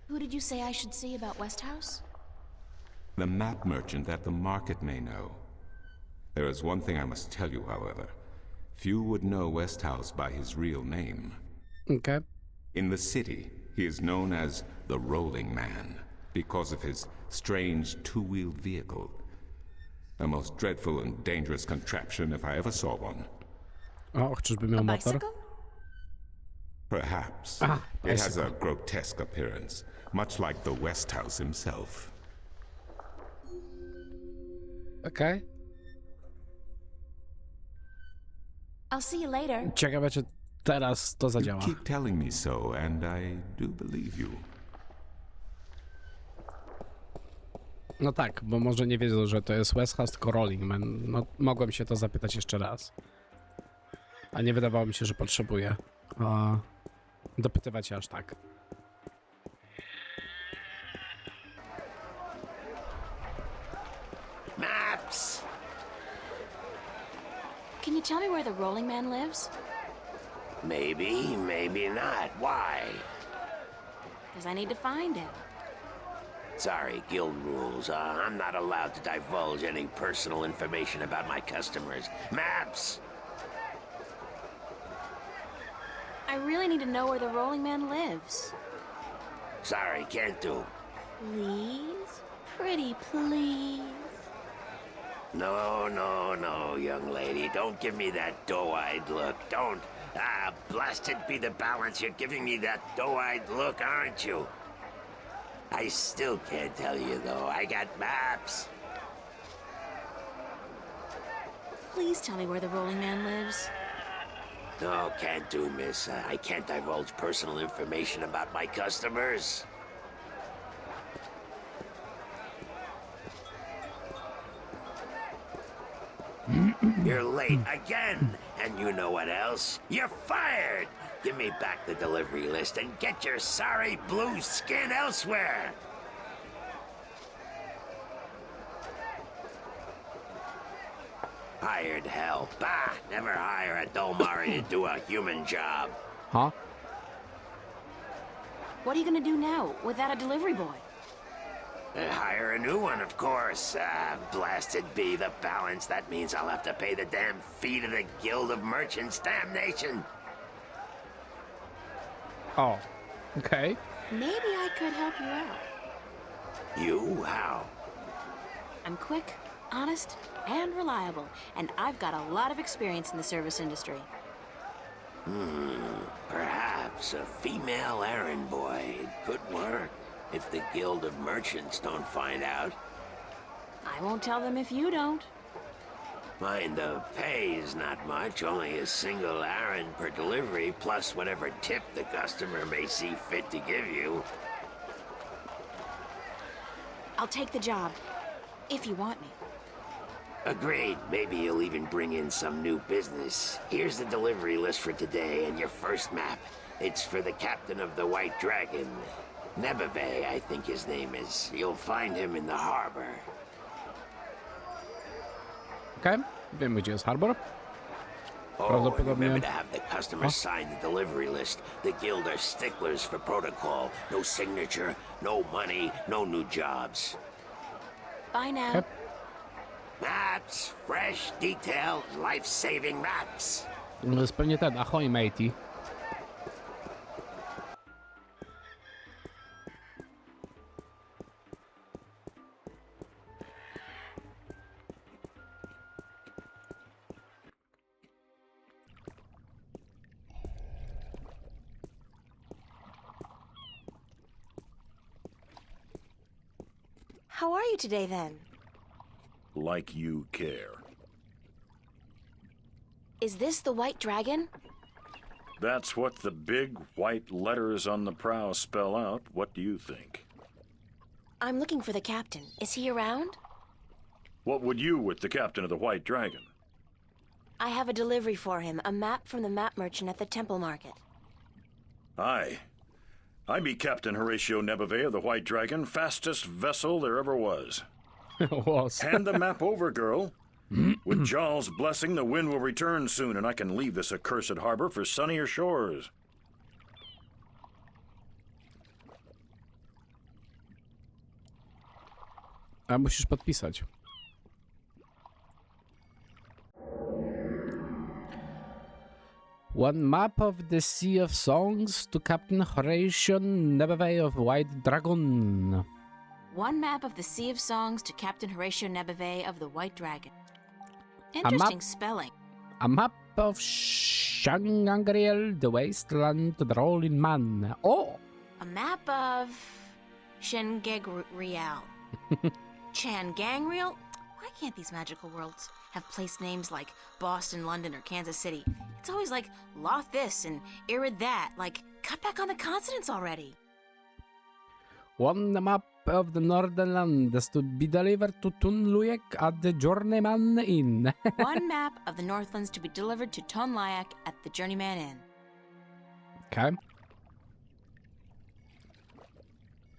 Who did you say I should see about Westhouse? The map merchant at the market may know. There is one thing I must tell you, however. Few would know Westhouse by his real name. Okay. In the city, he is known as the Rolling Man because of his strange two-wheeled vehicle. A most dreadful and dangerous contraption if I ever saw one. O, czyżby miał A motor? bicycle? Perhaps. Ah, It has a bicycle. grotesque appearance, much like the Westhouse himself. Okej. I'll see you later. Ciekawe, czy teraz to zadziała. Keep telling me so, and I do believe you. No tak, bo może nie wiedzą, że to jest Westhouse, tylko Rolling Man. No, mogłem się to zapytać jeszcze raz. A nie wydawało mi się, że potrzebuję dopytywać się aż tak. Maps! Can you tell me where the Rolling Man lives? Maybe, maybe not. Why? Because I need to find him. Sorry, guild rules. I'm not allowed to divulge any personal information about my customers. Maps! I really need to know where the Rolling Man lives. Sorry, can't do. Please? Pretty please? No, no, no, young lady. Don't give me that doe-eyed look. Don't. Ah, blasted be the balance. You're giving me that doe-eyed look, aren't you? I still can't tell you, though. I got maps. Please tell me where the Rolling Man lives. No, can't do, miss. I can't divulge personal information about my customers. You're late again, and you know what else? You're fired! Give me back the delivery list and get your sorry blue skin elsewhere! Hired hell. Bah! Never hire a Dolmari to do a human job. Ha? What are you gonna do now without a delivery boy? Hire a new one, of course. Blasted be the balance. That means I'll have to pay the damn fee to the Guild of Merchants. Damnation! O. Okej. Maybe I could help you out. You? How? I'm quick, honest, and reliable, and I've got a lot of experience in the service industry. Perhaps a female errand boy. It could work. If the Guild of Merchants don't find out. I won't tell them if you don't. Mind, the pay is not much, only a single errand per delivery, plus whatever tip the customer may see fit to give you. I'll take the job, if you want me. Agreed. Maybe you'll even bring in some new business. Here's the delivery list for today and your first map. It's for the captain of the White Dragon. Nebeve, I think his name is. You'll find him in the harbor. Okej. Wiemy, gdzie jest Harbor. Oh, and Prawdopodobnie- remember to have the customer sign the delivery list. The Guild are sticklers for protocol. No signature, no money, no new jobs. Bye now. Yep. Maps, fresh, detailed, life-saving maps. To jest pewnie ten. Ahoj, matey. How are you today, then? Like you care. Is this the White Dragon? That's what the big white letters on the prow spell out. What do you think? I'm looking for the captain. Is he around? What would you with the captain of the White Dragon? I have a delivery for him, a map from the map merchant at the temple market. Aye. I be Captain Horatio Nebevé of the White Dragon, fastest vessel there ever was. Was. Hand the map over, girl. With Jarl's blessing, the wind will return soon, and I can leave this accursed harbor for sunnier shores. A musisz podpisać. One map of the Sea of Songs to Captain Horatio Nebevé of White Dragon. One map of the Sea of Songs to Captain Horatio Nebevé of the White Dragon. map- Interesting spelling. A map of Shangangriel, the wasteland to the rolling man. Oh! A map of Shangangriel. Changangriel? Why can't these magical worlds have place names like Boston, London, or Kansas City? It's always like Loth this and Irid that. Like, cut back on the consonants already. One map of the northern lands to be delivered to Tunluyek at the Journeyman Inn. One map of the Northlands to be delivered to Tonlayak at the Journeyman Inn. Okay.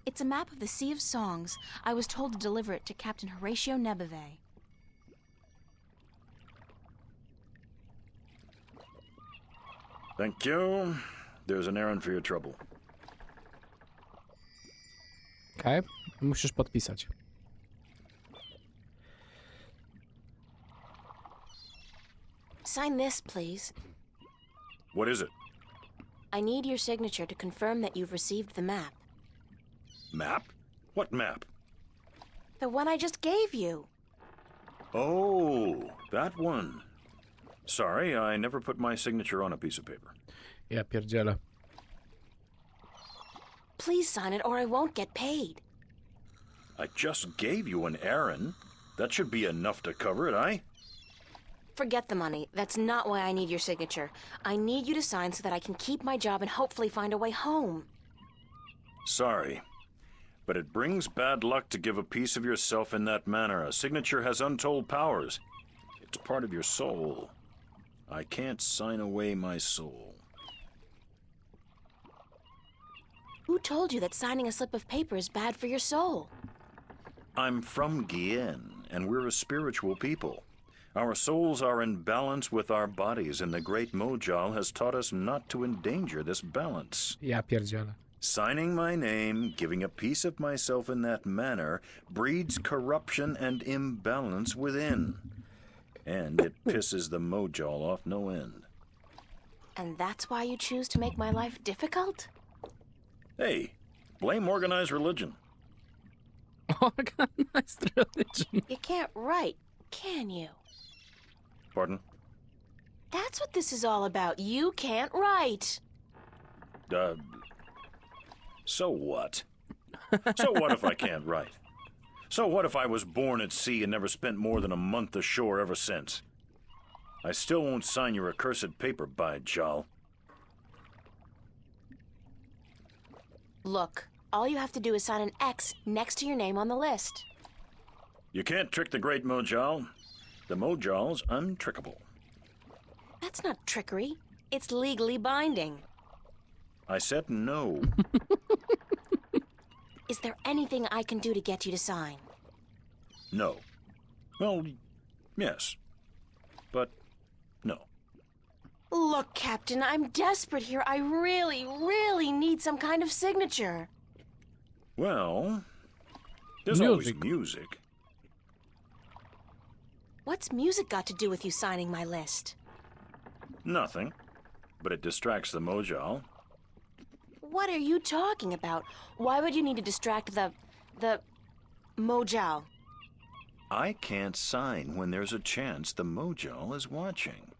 It's a map of the Sea of Songs. I was told to deliver it to Captain Horatio Nebevé. Thank you. There's an errand for your trouble. Okay. Musisz podpisać. Sign this, please. What is it? I need your signature to confirm that you've received the map. Map? What map? The one I just gave you. Oh, that one. Sorry, I never put my signature on a piece of paper. Ja pierdzielę. Please sign it or I won't get paid. I just gave you an errand. That should be enough to cover it, aye? Forget the money. That's not why I need your signature. I need you to sign so that I can keep my job and hopefully find a way home. Sorry, but it brings bad luck to give a piece of yourself in that manner. A signature has untold powers. It's part of your soul. I can't sign away my soul. Who told you that signing a slip of paper is bad for your soul? I'm from Gien, and we're a spiritual people. Our souls are in balance with our bodies, and the great Mojal has taught us not to endanger this balance. Ja pierdzielę. Signing my name, giving a piece of myself in that manner, breeds corruption and imbalance within. And it pisses the Mojal off no end. And that's why you choose to make my life difficult? Hey, blame organized religion. Organized religion. You can't write, can you? Pardon? That's what this is all about. You can't write. So what? So what if I can't write? So what if I was born at sea and never spent more than a month ashore ever since? I still won't sign your accursed paper, by Jal. Look, all you have to do is sign an X next to your name on the list. You can't trick the great Mojal. The Mojal's untrickable. That's not trickery. It's legally binding. I said no. Is there anything I can do to get you to sign? No. Well, yes. But no. Look, Captain, I'm desperate here. I really, really need some kind of signature. Well, there's always music. What's music got to do with you signing my list? Nothing. But it distracts the Mojal. What are you talking about? Why would you need to distract the Mojal? I can't sign when there's a chance the Mojal is watching.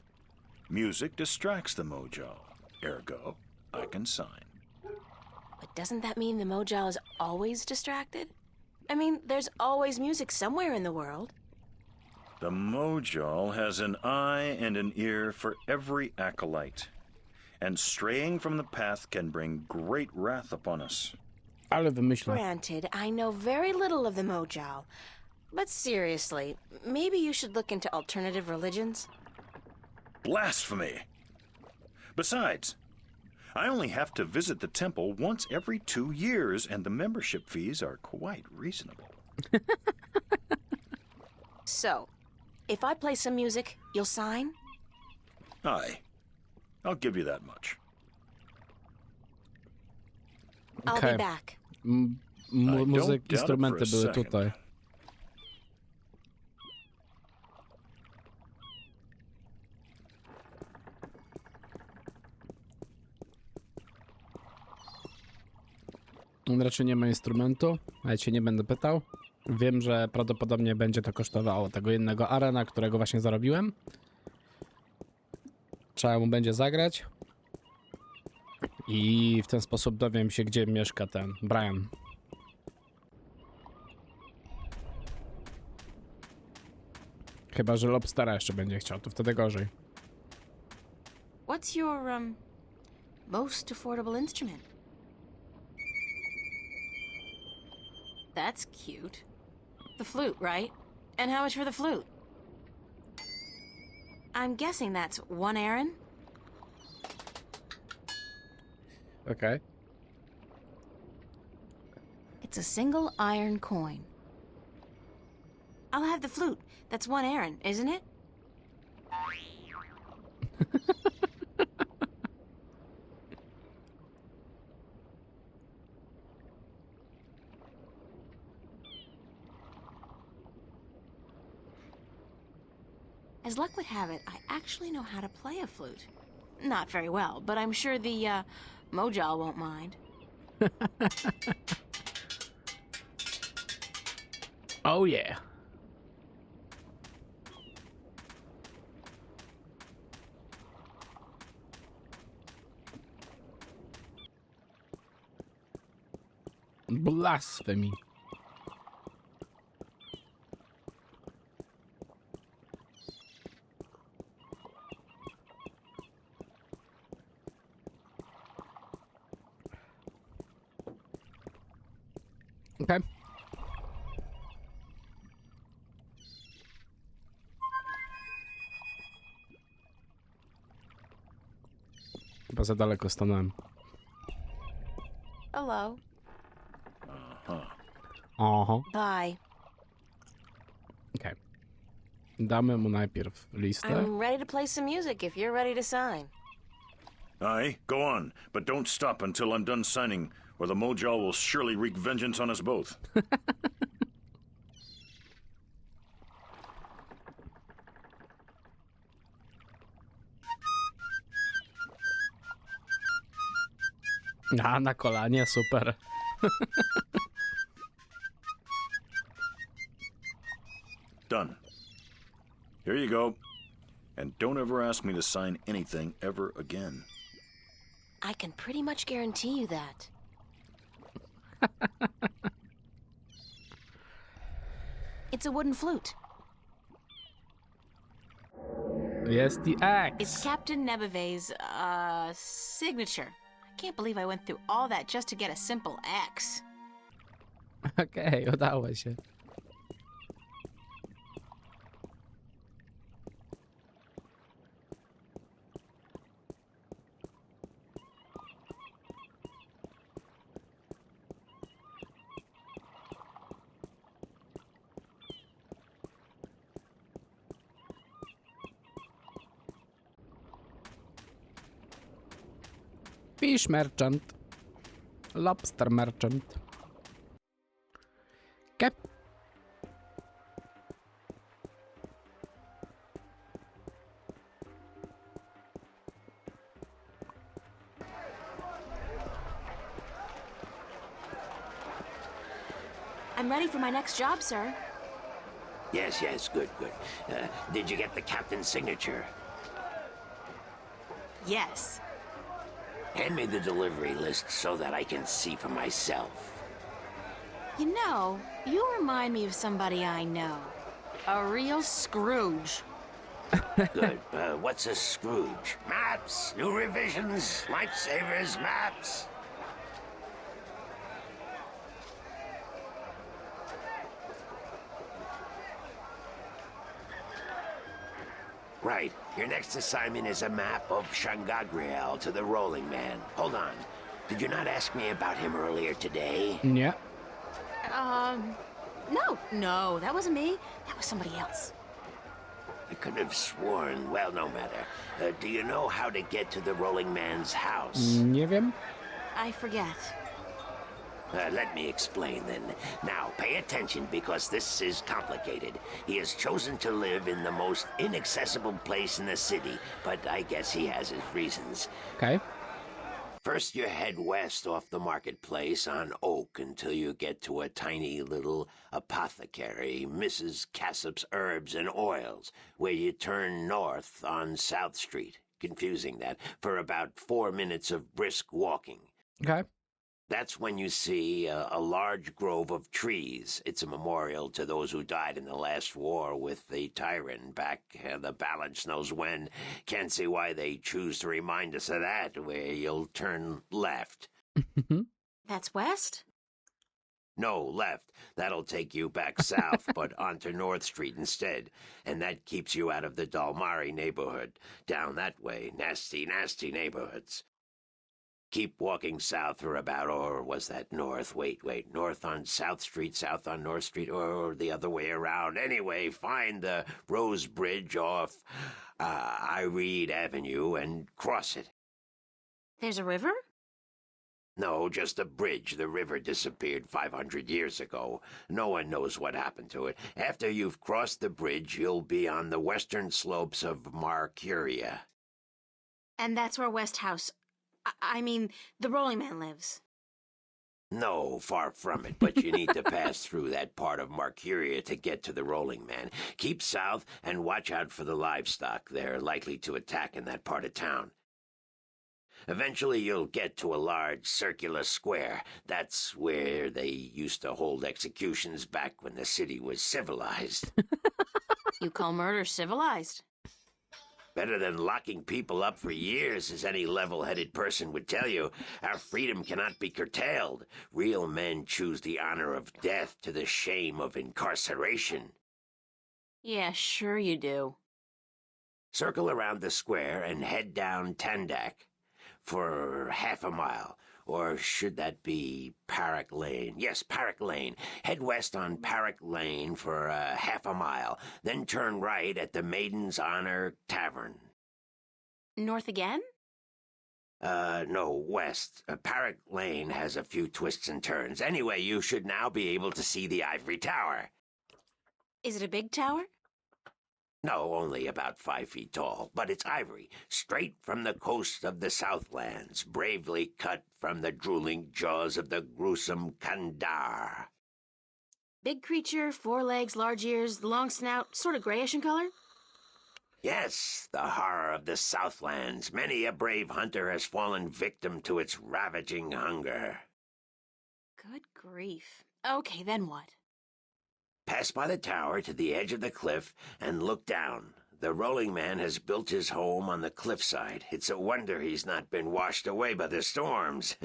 Music distracts the Mojal. Ergo, I can sign. But doesn't that mean the Mojal is always distracted? I mean, there's always music somewhere in the world. The Mojal has an eye and an ear for every acolyte. And straying from the path can bring great wrath upon us. Ale wymyśla. Granted, I know very little of the Mojal. But seriously, maybe you should look into alternative religions? blasphemy. Besides, I only have to visit the temple once every 2 years, and the membership fees are quite reasonable. So, if I play some music, you'll sign? Aye. I'll give you that much. I'll Okej. be back. I Muzyk, don't doubt it for instrumenty a były second. tutaj. Raczej nie ma instrumentu, ale cię nie będę pytał. Wiem, że prawdopodobnie będzie to kosztowało tego jednego arena, którego właśnie zarobiłem. Trzeba mu będzie zagrać. I w ten sposób dowiem się, gdzie mieszka ten Brian. Chyba że Lobstera jeszcze będzie chciał, to wtedy gorzej. What's your, most affordable instrument? That's cute. The flute, right? And how much for the flute? I'm guessing that's 1 Aaron? Okej. It's a single iron coin. I'll have the flute. That's 1 Aaron, isn't it? As luck would have it, I actually know how to play a flute. Not very well, but I'm sure the, Mojal won't mind. Oh yeah. Blasphemy. Okay. Chyba za daleko stanąłem. Hello. Aha. Bye. Okej. Damy mu najpierw listę. I'm ready to play some music if you're ready to sign. Aye, go on, but don't stop until I'm done signing, or the Mojal will surely wreak vengeance on us both. A, na kolanie, super. Done. Here you go. And don't ever ask me to sign anything ever again. I can pretty much guarantee you that. It's a wooden flute. Jest the axe. It's Captain Nebeve's, signature. I can't believe I went through all that just to get a simple X. Okej, udało się. Fish merchant. Lobster merchant. Okay. I'm ready for my next job, sir. Yes, yes, good, good. Did you get the captain's signature? Yes. Hand me the delivery list so that I can see for myself. You know, you remind me of somebody I know. A real Scrooge. Good. What's a Scrooge? Maps, new revisions, lifesavers, maps. Right. Your next assignment is a map of Shangagriel to the Rolling Man. Hold on. Did you not ask me about him earlier today? Yeah. No, that wasn't me. That was somebody else. I could have sworn. Well, no matter. Do you know how to get to the Rolling Man's house? Nie wiem. I forget. Let me explain then. Now, pay attention because this is complicated. He has chosen to live in the most inaccessible place in the city, but I guess he has his reasons. Okay. First, you head west off the marketplace on Oak until you get to a tiny little apothecary, Mrs. Cassop's Herbs and Oils, where you turn north on South Street. Confusing that, for about 4 minutes of brisk walking. Okay. That's when you see a large grove of trees. It's a memorial to those who died in the last war with the tyrant back the balance knows when. Can't see why they choose to remind us of that, where you'll turn left. That's west? No, left. That'll take you back south, but onto North Street instead. And that keeps you out of the Dalmari neighborhood. Down that way, nasty, nasty neighborhoods. Keep walking south for about, or was that north? Wait, north on South Street, south on North Street, or the other way around. Anyway, find the Rose Bridge off Iread Avenue and cross it. There's a river? No, just a bridge. The river disappeared 500 years ago. No one knows what happened to it. After you've crossed the bridge, you'll be on the western slopes of Arcadia. And that's where West House... I mean, the Rolling Man lives. No, far from it, but you need to pass through that part of Arcadia to get to the Rolling Man. Keep south and watch out for the livestock. They're likely to attack in that part of town. Eventually you'll get to a large circular square. That's where they used to hold executions back when the city was civilized. You call murder civilized? Better than locking people up for years, as any level-headed person would tell you. Our freedom cannot be curtailed. Real men choose the honor of death to the shame of incarceration. Yeah, sure you do. Circle around the square and head down Tandak for half a mile. Or should that be Parrock Lane? Yes, Parrock Lane. Head west on Parrock Lane for half a mile. Then turn right at the Maiden's Honor Tavern. North again? No, west. Parrock Lane has a few twists and turns. Anyway, you should now be able to see the Ivory Tower. Is it a big tower? No, only about 5 feet tall, but it's ivory, straight from the coast of the Southlands, bravely cut from the drooling jaws of the gruesome Kandar. Big creature, 4 legs, large ears, long snout, sort of grayish in color? Yes, the horror of the Southlands. Many a brave hunter has fallen victim to its ravaging hunger. Good grief. Okay, then what? Pass by the tower to the edge of the cliff and look down. The Rolling Man has built his home on the cliffside. It's a wonder he's not been washed away by the storms.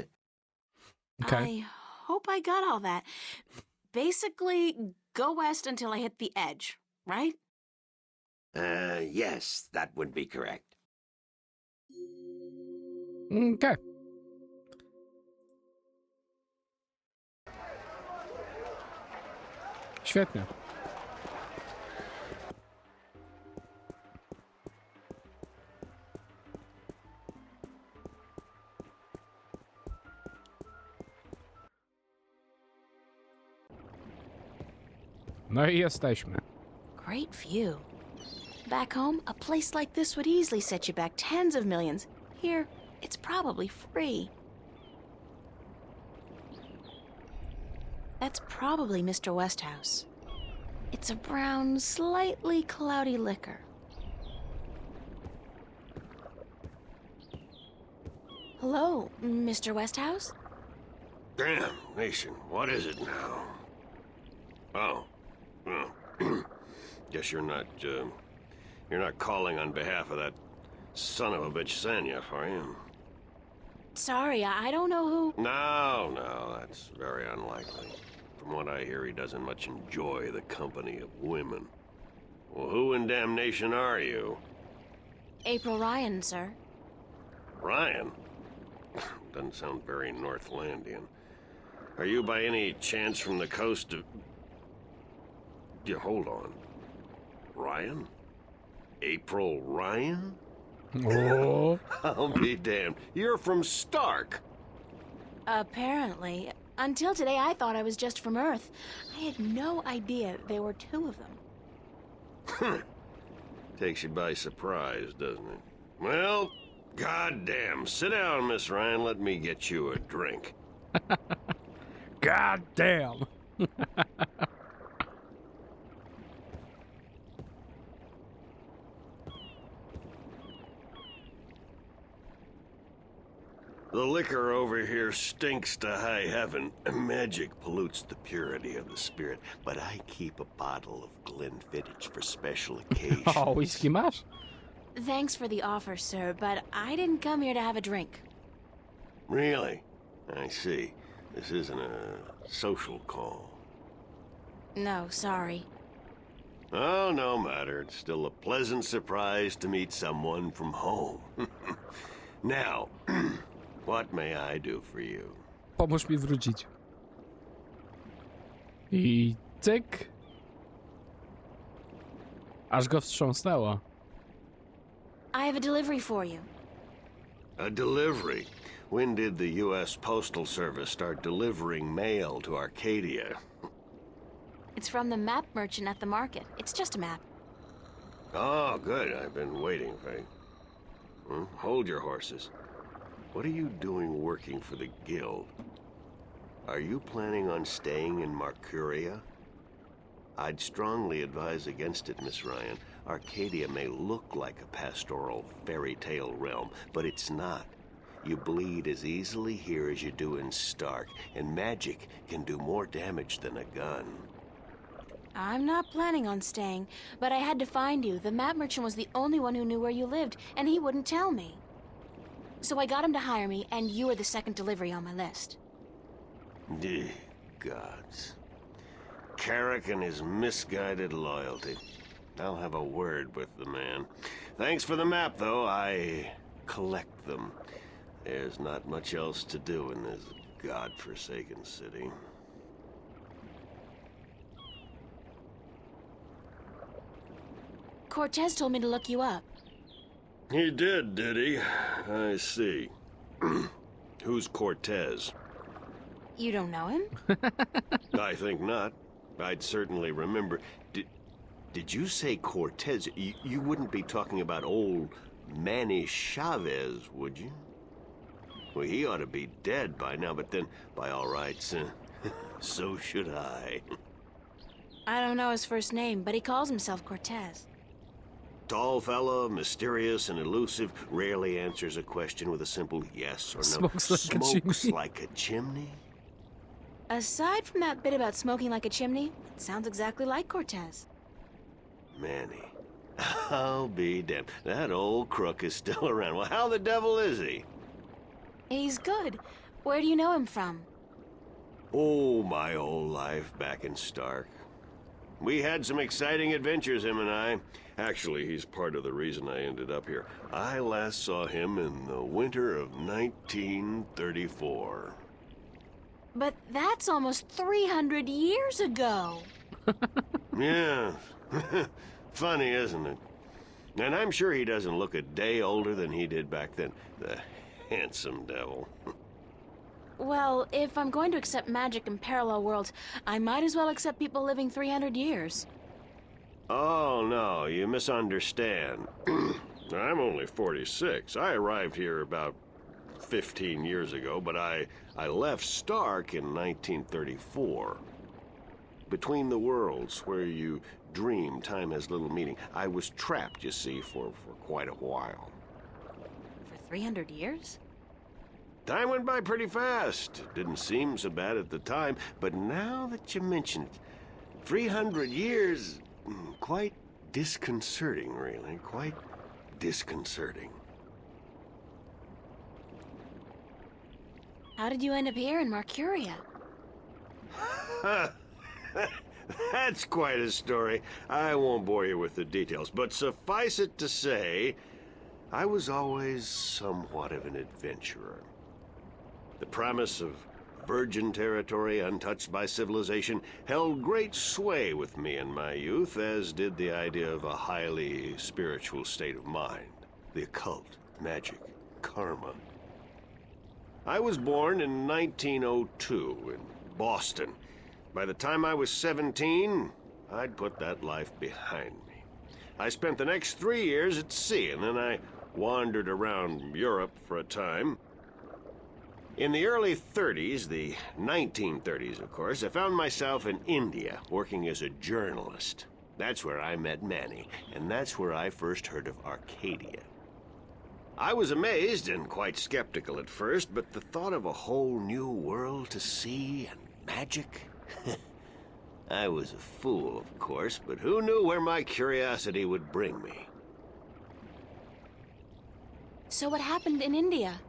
Okay. I hope I got all that. Basically, go west until I hit the edge, right? Yes, that would be correct. Okay. Świetnie. No i jesteśmy. Great view. Back home, a place like this would easily set you back tens of millions. Here, it's probably free. That's probably Mr. Westhouse. It's a brown, slightly cloudy liquor. Hello, Mr. Westhouse? Damn, Nation, what is it now? Oh, well, guess you're not calling on behalf of that son of a bitch Sanya, are you? Sorry, I don't know who... No, that's very unlikely. From what I hear, he doesn't much enjoy the company of women. Well, who in damnation are you? April Ryan, sir. Ryan? Doesn't sound very Northlandian. Are you by any chance from the coast of... Yeah, hold on. Ryan? April Ryan? Oh. I'll be damned. You're from Stark. Apparently. Until today, I thought I was just from Earth. I had no idea there were two of them. Takes you by surprise, doesn't it? Well, goddamn. Sit down, Miss Ryan. Let me get you a drink. God damn. The liquor over here stinks to high heaven. Magic pollutes the purity of the spirit, but I keep a bottle of Glenfiddich for special occasions. O, whisky masz? Thanks for the offer, sir, but I didn't come here to have a drink. Really? I see. This isn't a social call. No, sorry. Oh, no matter. It's still a pleasant surprise to meet someone from home. Now, what may I do for you? Pomóż mi wrócić. I cyk. Aż go wstrząsnęło. I have a delivery for you. A delivery? When did the U.S. Postal Service start delivering mail to Arcadia? It's from the map merchant at the market. It's just a map. Oh, good. I've been waiting, right? Hold your horses. What are you doing working for the Guild? Are you planning on staying in Marcuria? I'd strongly advise against it, Miss Ryan. Arcadia may look like a pastoral fairy tale realm, but it's not. You bleed as easily here as you do in Stark, and magic can do more damage than a gun. I'm not planning on staying, but I had to find you. The map merchant was the only one who knew where you lived, and he wouldn't tell me. So I got him to hire me, and you were the second delivery on my list. Gods. Carrick and his misguided loyalty. I'll have a word with the man. Thanks for the map, though. I collect them. There's not much else to do in this godforsaken city. Cortez told me to look you up. He did he? I see. Who's Cortez? You don't know him? I think not. I'd certainly remember. Did you say Cortez? You wouldn't be talking about old Manny Chavez, would you? Well, he ought to be dead by now, but then, by all rights, so should I. I don't know his first name, but he calls himself Cortez. Tall fella, mysterious and elusive, rarely answers a question with a simple yes or no. Smokes like a chimney? Aside from that bit about smoking like a chimney, it sounds exactly like Cortez. Manny. I'll be damned. That old crook is still around. Well, how the devil is he? He's good. Where do you know him from? Oh, my whole life back in Stark. We had some exciting adventures, him and I. Actually, he's part of the reason I ended up here. I last saw him in the winter of 1934. But that's almost 300 years ago. Yeah. Funny, isn't it? And I'm sure he doesn't look a day older than he did back then. The handsome devil. Well, if I'm going to accept magic in parallel worlds, I might as well accept people living 300 years. Oh, no, you misunderstand. I'm only 46. I arrived here about 15 years ago, but I left Stark in 1934. Between the worlds, where you dream time has little meaning, I was trapped, you see, for quite a while. For 300 years? Time went by pretty fast. Didn't seem so bad at the time, but now that you mention it, 300 years, quite disconcerting, really. Quite disconcerting. How did you end up here in Marcuria? That's quite a story. I won't bore you with the details, but suffice it to say, I was always somewhat of an adventurer. The promise of virgin territory untouched by civilization held great sway with me in my youth, as did the idea of a highly spiritual state of mind. The occult, magic, karma. I was born in 1902 in Boston. By the time I was 17, I'd put that life behind me. I spent the next 3 years at sea, and then I wandered around Europe for a time. In the early 30s, the 1930s, of course, I found myself in India working as a journalist. That's where I met Manny, and that's where I first heard of Arcadia. I was amazed and quite skeptical at first, but the thought of a whole new world to see and magic? I was a fool, of course, but who knew where my curiosity would bring me? So what happened in India?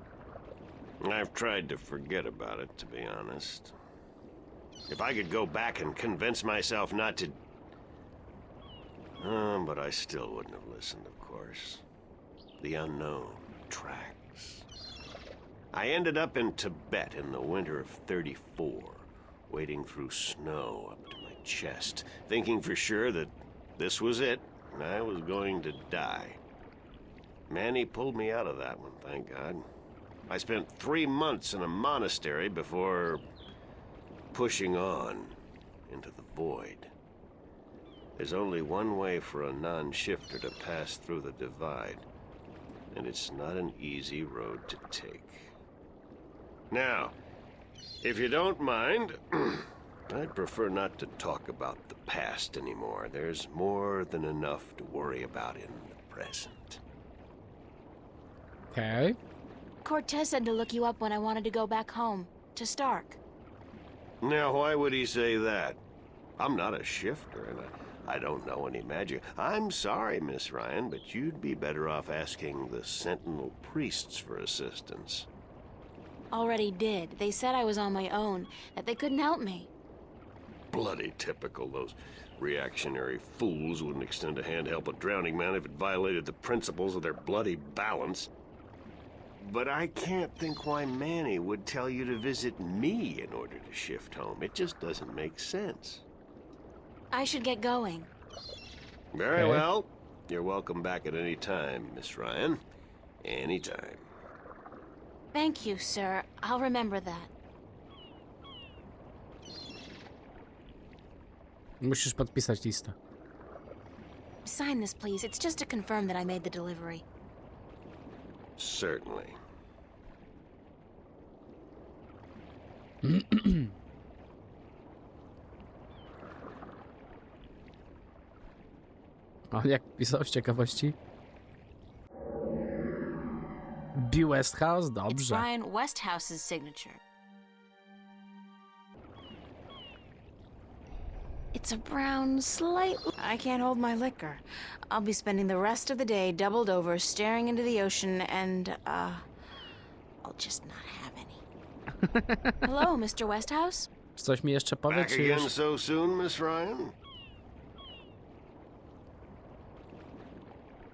I've tried to forget about it, to be honest. If I could go back and convince myself not to... but I still wouldn't have listened, of course. The unknown attracts. I ended up in Tibet in the winter of '34, wading through snow up to my chest, thinking for sure that this was it, and I was going to die. Manny pulled me out of that one, thank God. I spent 3 months in a monastery before pushing on into the void. There's only one way for a non-shifter to pass through the divide, and it's not an easy road to take. Now, if you don't mind, I'd prefer not to talk about the past anymore. There's more than enough to worry about in the present. Okay. Cortez said to look you up when I wanted to go back home, to Stark. Now, why would he say that? I'm not a shifter, and I don't know any magic. I'm sorry, Miss Ryan, but you'd be better off asking the Sentinel priests for assistance. Already did. They said I was on my own, that they couldn't help me. Bloody typical. Those reactionary fools wouldn't extend a hand to help a drowning man if it violated the principles of their bloody balance. But I can't think why Manny would tell you to visit me in order to shift home. It just doesn't make sense. I should get going. Very Okay. well. You're welcome back at any time, Miss Ryan. Anytime. Thank you, sir. I'll remember that. Musisz podpisać listę. Sign this, please. It's just to confirm that I made the delivery. Certainly. A jak pisał z ciekawości? B. Westhouse? It's Dobrze. Brian Westhouse's signature. It's a brown, slightly... I can't hold my liquor. I'll be spending the rest of the day doubled over, staring into the ocean, and, I'll just not have any. Hello, Mr. Westhouse? Czy coś mi jeszcze powie, Back czy again już... so soon, Miss Ryan?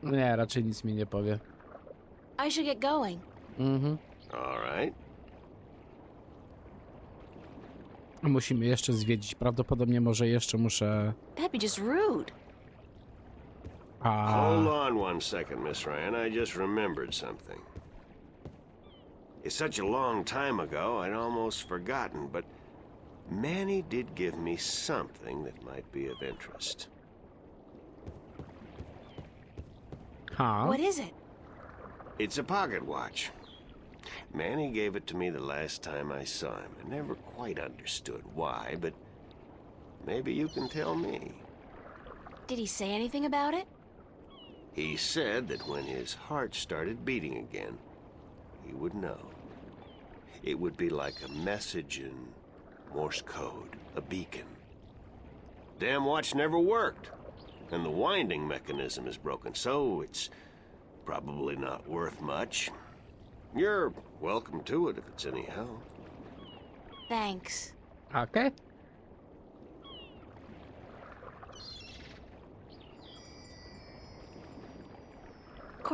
Nie, raczej nic mi nie powie. I should get going. Mhm. All right. Musimy jeszcze zwiedzić. Prawdopodobnie może jeszcze muszę... That'd be just rude. Hold on one second, Miss Ryan. I just remembered something. It's such a long time ago, I'd almost forgotten, but Manny did give me something that might be of interest. What is it? It's a pocket watch. Manny gave it to me the last time I saw him. I never quite understood why, but maybe you can tell me. Did he say anything about it? He said that when his heart started beating again, he would know. It would be like a message in Morse code, a beacon. Damn watch never worked, and the winding mechanism is broken, so it's probably not worth much. You're welcome to it if it's any help. Thanks. Okay.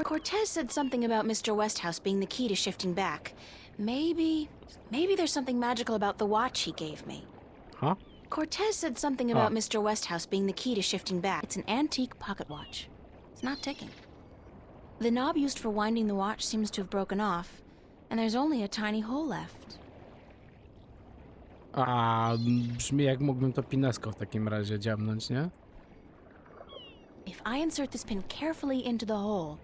Cortez said something about Mr. Westhouse being the key to shifting back. Maybe there's something magical about the watch he gave me. Huh? Cortez said something about Mr. Westhouse being the key to shifting back. It's an antique pocket watch. It's not ticking. The knob used for winding the watch seems to have broken off, and there's only a tiny hole left. Brzmi jak mógłbym to pinesko w takim razie dziabnąć, nie? If I insert this pin carefully into the hole,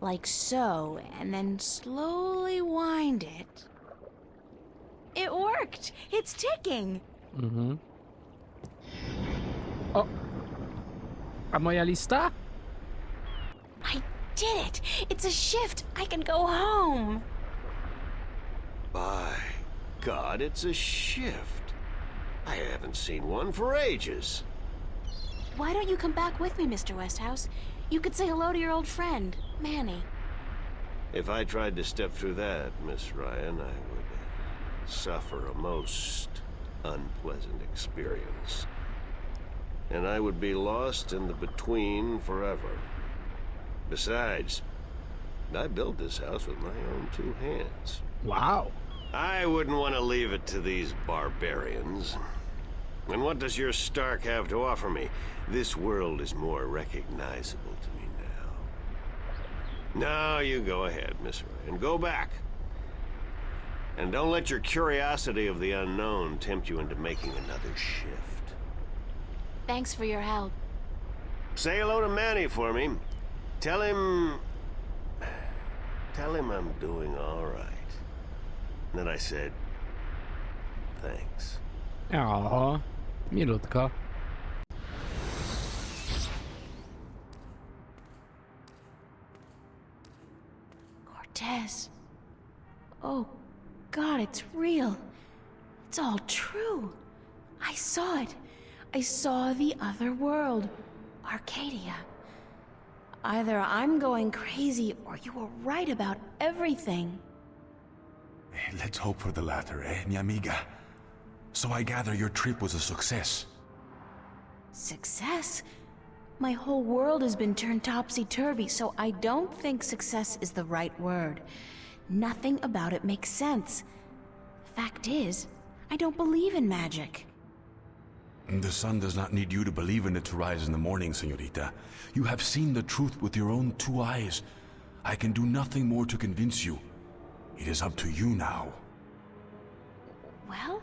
like so, and then slowly wind it... It worked! It's ticking! Mhm. O! A moja lista? I did it! It's a shift! I can go home! By God, it's a shift. I haven't seen one for ages. Why don't you come back with me, Mr. Westhouse? You could say hello to your old friend, Manny. If I tried to step through that, Miss Ryan, I would suffer a most unpleasant experience. And I would be lost in the between forever. Besides, I built this house with my own 2 hands. Wow. I wouldn't want to leave it to these barbarians. And what does your Stark have to offer me? This world is more recognizable to me now. Now you go ahead, Miss Ryan. Go back. And don't let your curiosity of the unknown tempt you into making another shift. Thanks for your help. Say hello to Manny for me. Tell him I'm doing all right. And then I said, thanks. O, milutko. Cortez. Oh, God, it's real. It's all true. I saw it. I saw the other world. Arcadia. Either I'm going crazy or you were right about everything. Let's hope for the latter, mi amiga? So I gather your trip was a success. Success? My whole world has been turned topsy-turvy, so I don't think success is the right word. Nothing about it makes sense. Fact is, I don't believe in magic. The sun does not need you to believe in it to rise in the morning, señorita. You have seen the truth with your own 2 eyes. I can do nothing more to convince you. It is up to you now. Well,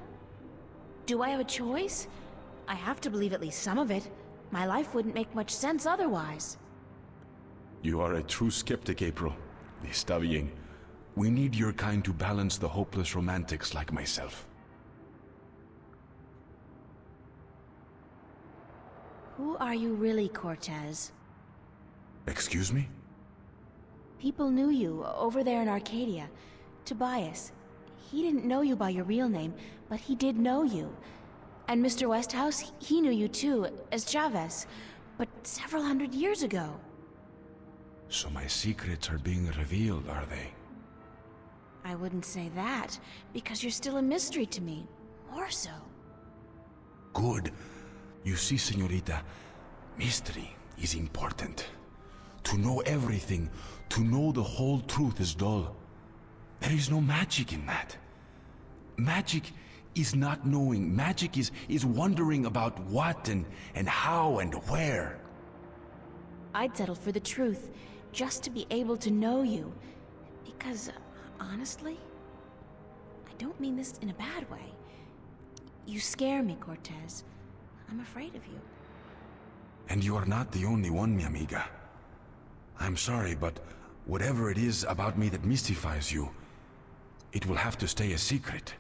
do I have a choice? I have to believe at least some of it. My life wouldn't make much sense otherwise. You are a true skeptic, April. Está bien. We need your kind to balance the hopeless romantics like myself. Who are you really, Cortez? Excuse me? People knew you over there in Arcadia. Tobias. He didn't know you by your real name, but he did know you. And Mr. Westhouse, he knew you too, as Chavez, but several hundred years ago. So my secrets are being revealed, are they? I wouldn't say that, because you're still a mystery to me. More so. Good. You see, señorita, mystery is important. To know everything, to know the whole truth is dull. There is no magic in that. Magic is not knowing. Magic is wondering about what and how and where. I'd settle for the truth, just to be able to know you. Because, honestly, I don't mean this in a bad way. You scare me, Cortez. I'm afraid of you. And you are not the only one, mi amiga. I'm sorry, but whatever it is about me that mystifies you, it will have to stay a secret.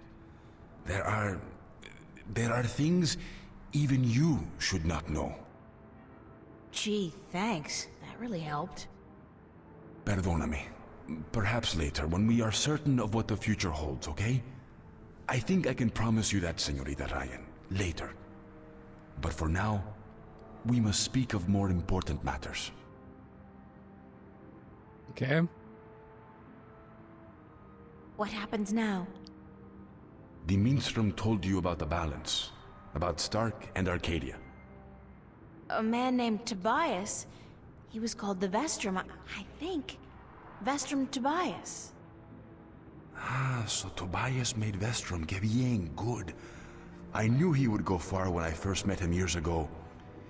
There are things even you should not know. Gee, thanks. That really helped. Perdóname. Perhaps later, when we are certain of what the future holds, okay? I think I can promise you that, Señorita Ryan. Later. But for now, we must speak of more important matters. Okay. What happens now? The minstrel told you about the balance, about Stark and Arcadia. A man named Tobias. He was called the Vestrum, I think. Vestrum Tobias. Ah, so Tobias made Vestrum bien good. I knew he would go far when I first met him years ago.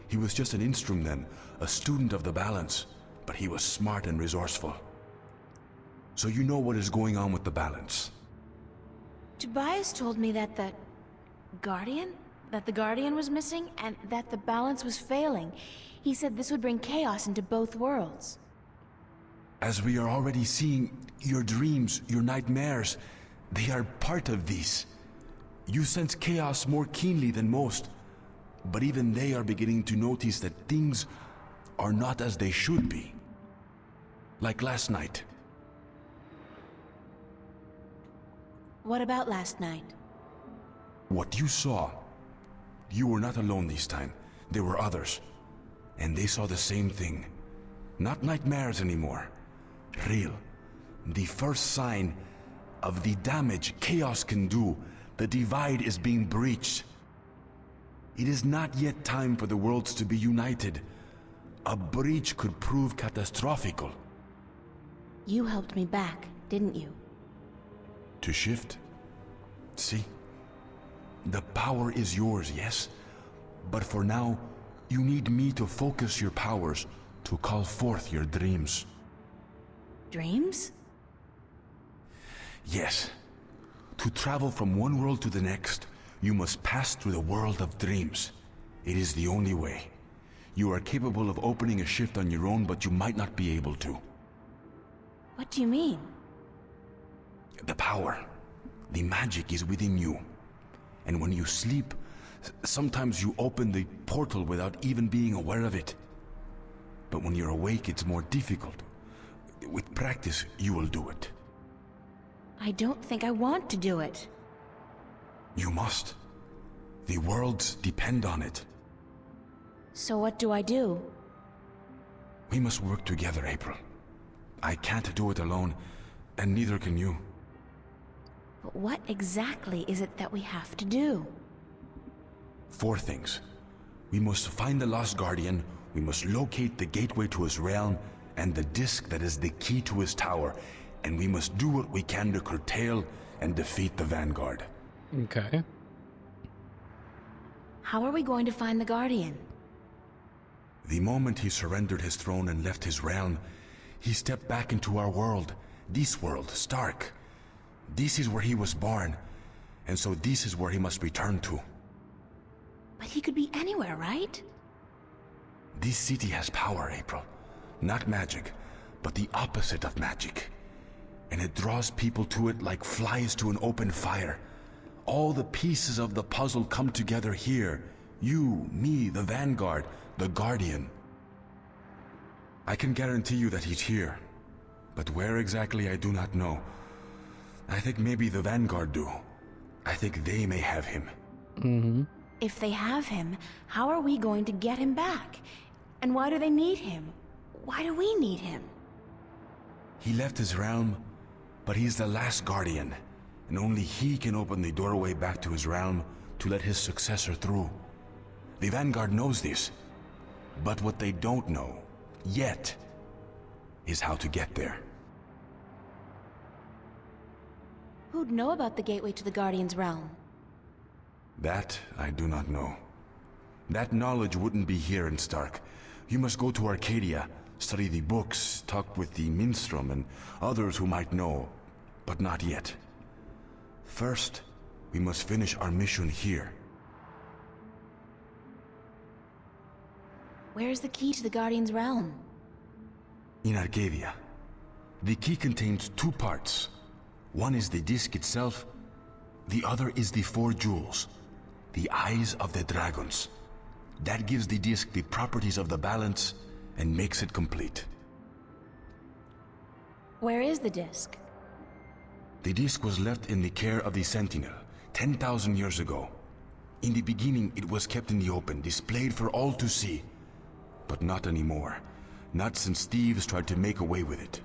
He was just an instrument then, a student of the balance, but he was smart and resourceful. So you know what is going on with the balance? Tobias told me that the Guardian was missing and that the balance was failing. He said this would bring chaos into both worlds. As we are already seeing, your dreams, your nightmares, they are part of these. You sense chaos more keenly than most, but even they are beginning to notice that things are not as they should be. Like last night. What about last night? What you saw, you were not alone this time. There were others. And they saw the same thing. Not nightmares anymore. Real. The first sign of the damage chaos can do. The divide is being breached. It is not yet time for the worlds to be united. A breach could prove catastrophical. You helped me back, didn't you? To shift? See? The power is yours, yes? But for now, you need me to focus your powers to call forth your dreams. Dreams? Yes. To travel from one world to the next, you must pass through the world of dreams. It is the only way. You are capable of opening a shift on your own, but you might not be able to. What do you mean? The power, the magic is within you. And when you sleep, sometimes you open the portal without even being aware of it. But when you're awake, it's more difficult. With practice, you will do it. I don't think I want to do it. You must. The worlds depend on it. So what do I do? We must work together, April. I can't do it alone, and neither can you. But what exactly is it that we have to do? 4 things. We must find the lost guardian, we must locate the gateway to his realm, and the disc that is the key to his tower, and we must do what we can to curtail and defeat the Vanguard. Okay. How are we going to find the Guardian? The moment he surrendered his throne and left his realm, he stepped back into our world, this world, Stark. This is where he was born, and so this is where he must return to. But he could be anywhere, right? This city has power, April. Not magic, but the opposite of magic. And it draws people to it like flies to an open fire. All the pieces of the puzzle come together here. You, me, the Vanguard, the Guardian. I can guarantee you that he's here. But where exactly, I do not know. I think maybe the Vanguard do. I think they may have him. Mm-hmm. If they have him, how are we going to get him back? And why do they need him? Why do we need him? He left his realm, but he's the last Guardian, and only he can open the doorway back to his realm to let his successor through. The Vanguard knows this, but what they don't know, yet, is how to get there. Who'd know about the gateway to the Guardian's realm? That I do not know. That knowledge wouldn't be here in Stark. You must go to Arcadia, study the books, talk with the Minstrom and others who might know, but not yet. First, we must finish our mission here. Where's the key to the Guardian's realm? In Arcadia. The key contains 2 parts. One is the disc itself, the other is the 4 jewels, the eyes of the dragons. That gives the disc the properties of the balance and makes it complete. Where is the disc? The disc was left in the care of the Sentinel 10,000 years ago. In the beginning, it was kept in the open, displayed for all to see. But not anymore. Not since thieves tried to make away with it.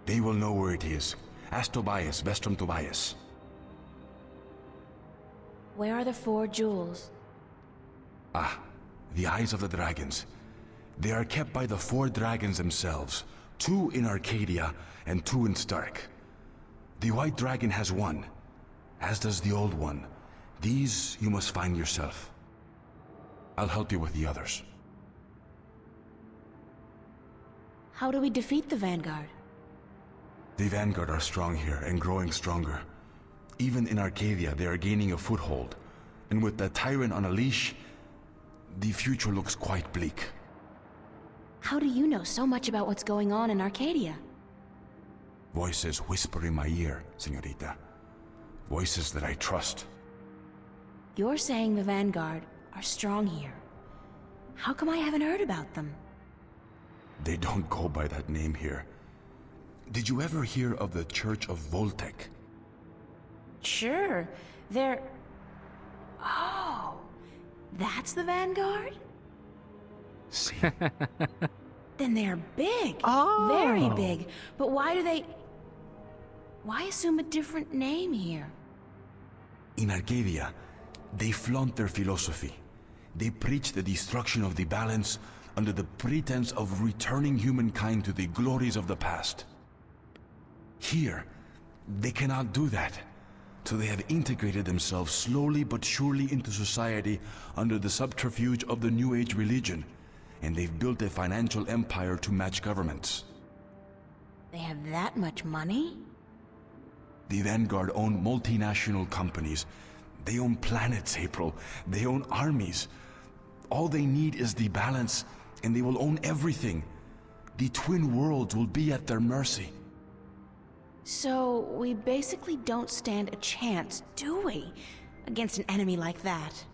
They will know where it is. Ask Tobias, Vestrum Tobias. Where are the 4 jewels? Ah, the eyes of the dragons. They are kept by the 4 dragons themselves, 2 in Arcadia and 2 in Stark. The white dragon has 1, as does the old one. These you must find yourself. I'll help you with the others. How do we defeat the Vanguard? The Vanguard are strong here and growing stronger. Even in Arcadia, they are gaining a foothold. And with the tyrant on a leash, the future looks quite bleak. How do you know so much about what's going on in Arcadia? Voices whisper in my ear, señorita. Voices that I trust. You're saying the Vanguard are strong here. How come I haven't heard about them? They don't go by that name here. Did you ever hear of the Church of Voltec? Sure, they're... Oh, that's the Vanguard? See? Then they're big. Oh. Very big. But why do they... Why assume a different name here? In Arcadia, they flaunt their philosophy. They preach the destruction of the balance under the pretense of returning humankind to the glories of the past. Here, they cannot do that. So they have integrated themselves slowly but surely into society under the subterfuge of the New Age religion. And they've built a financial empire to match governments. They have that much money? The Vanguard own multinational companies. They own planets, April. They own armies. All they need is the balance, and they will own everything. The twin worlds will be at their mercy. So, we basically don't stand a chance, do we? Against an enemy like that.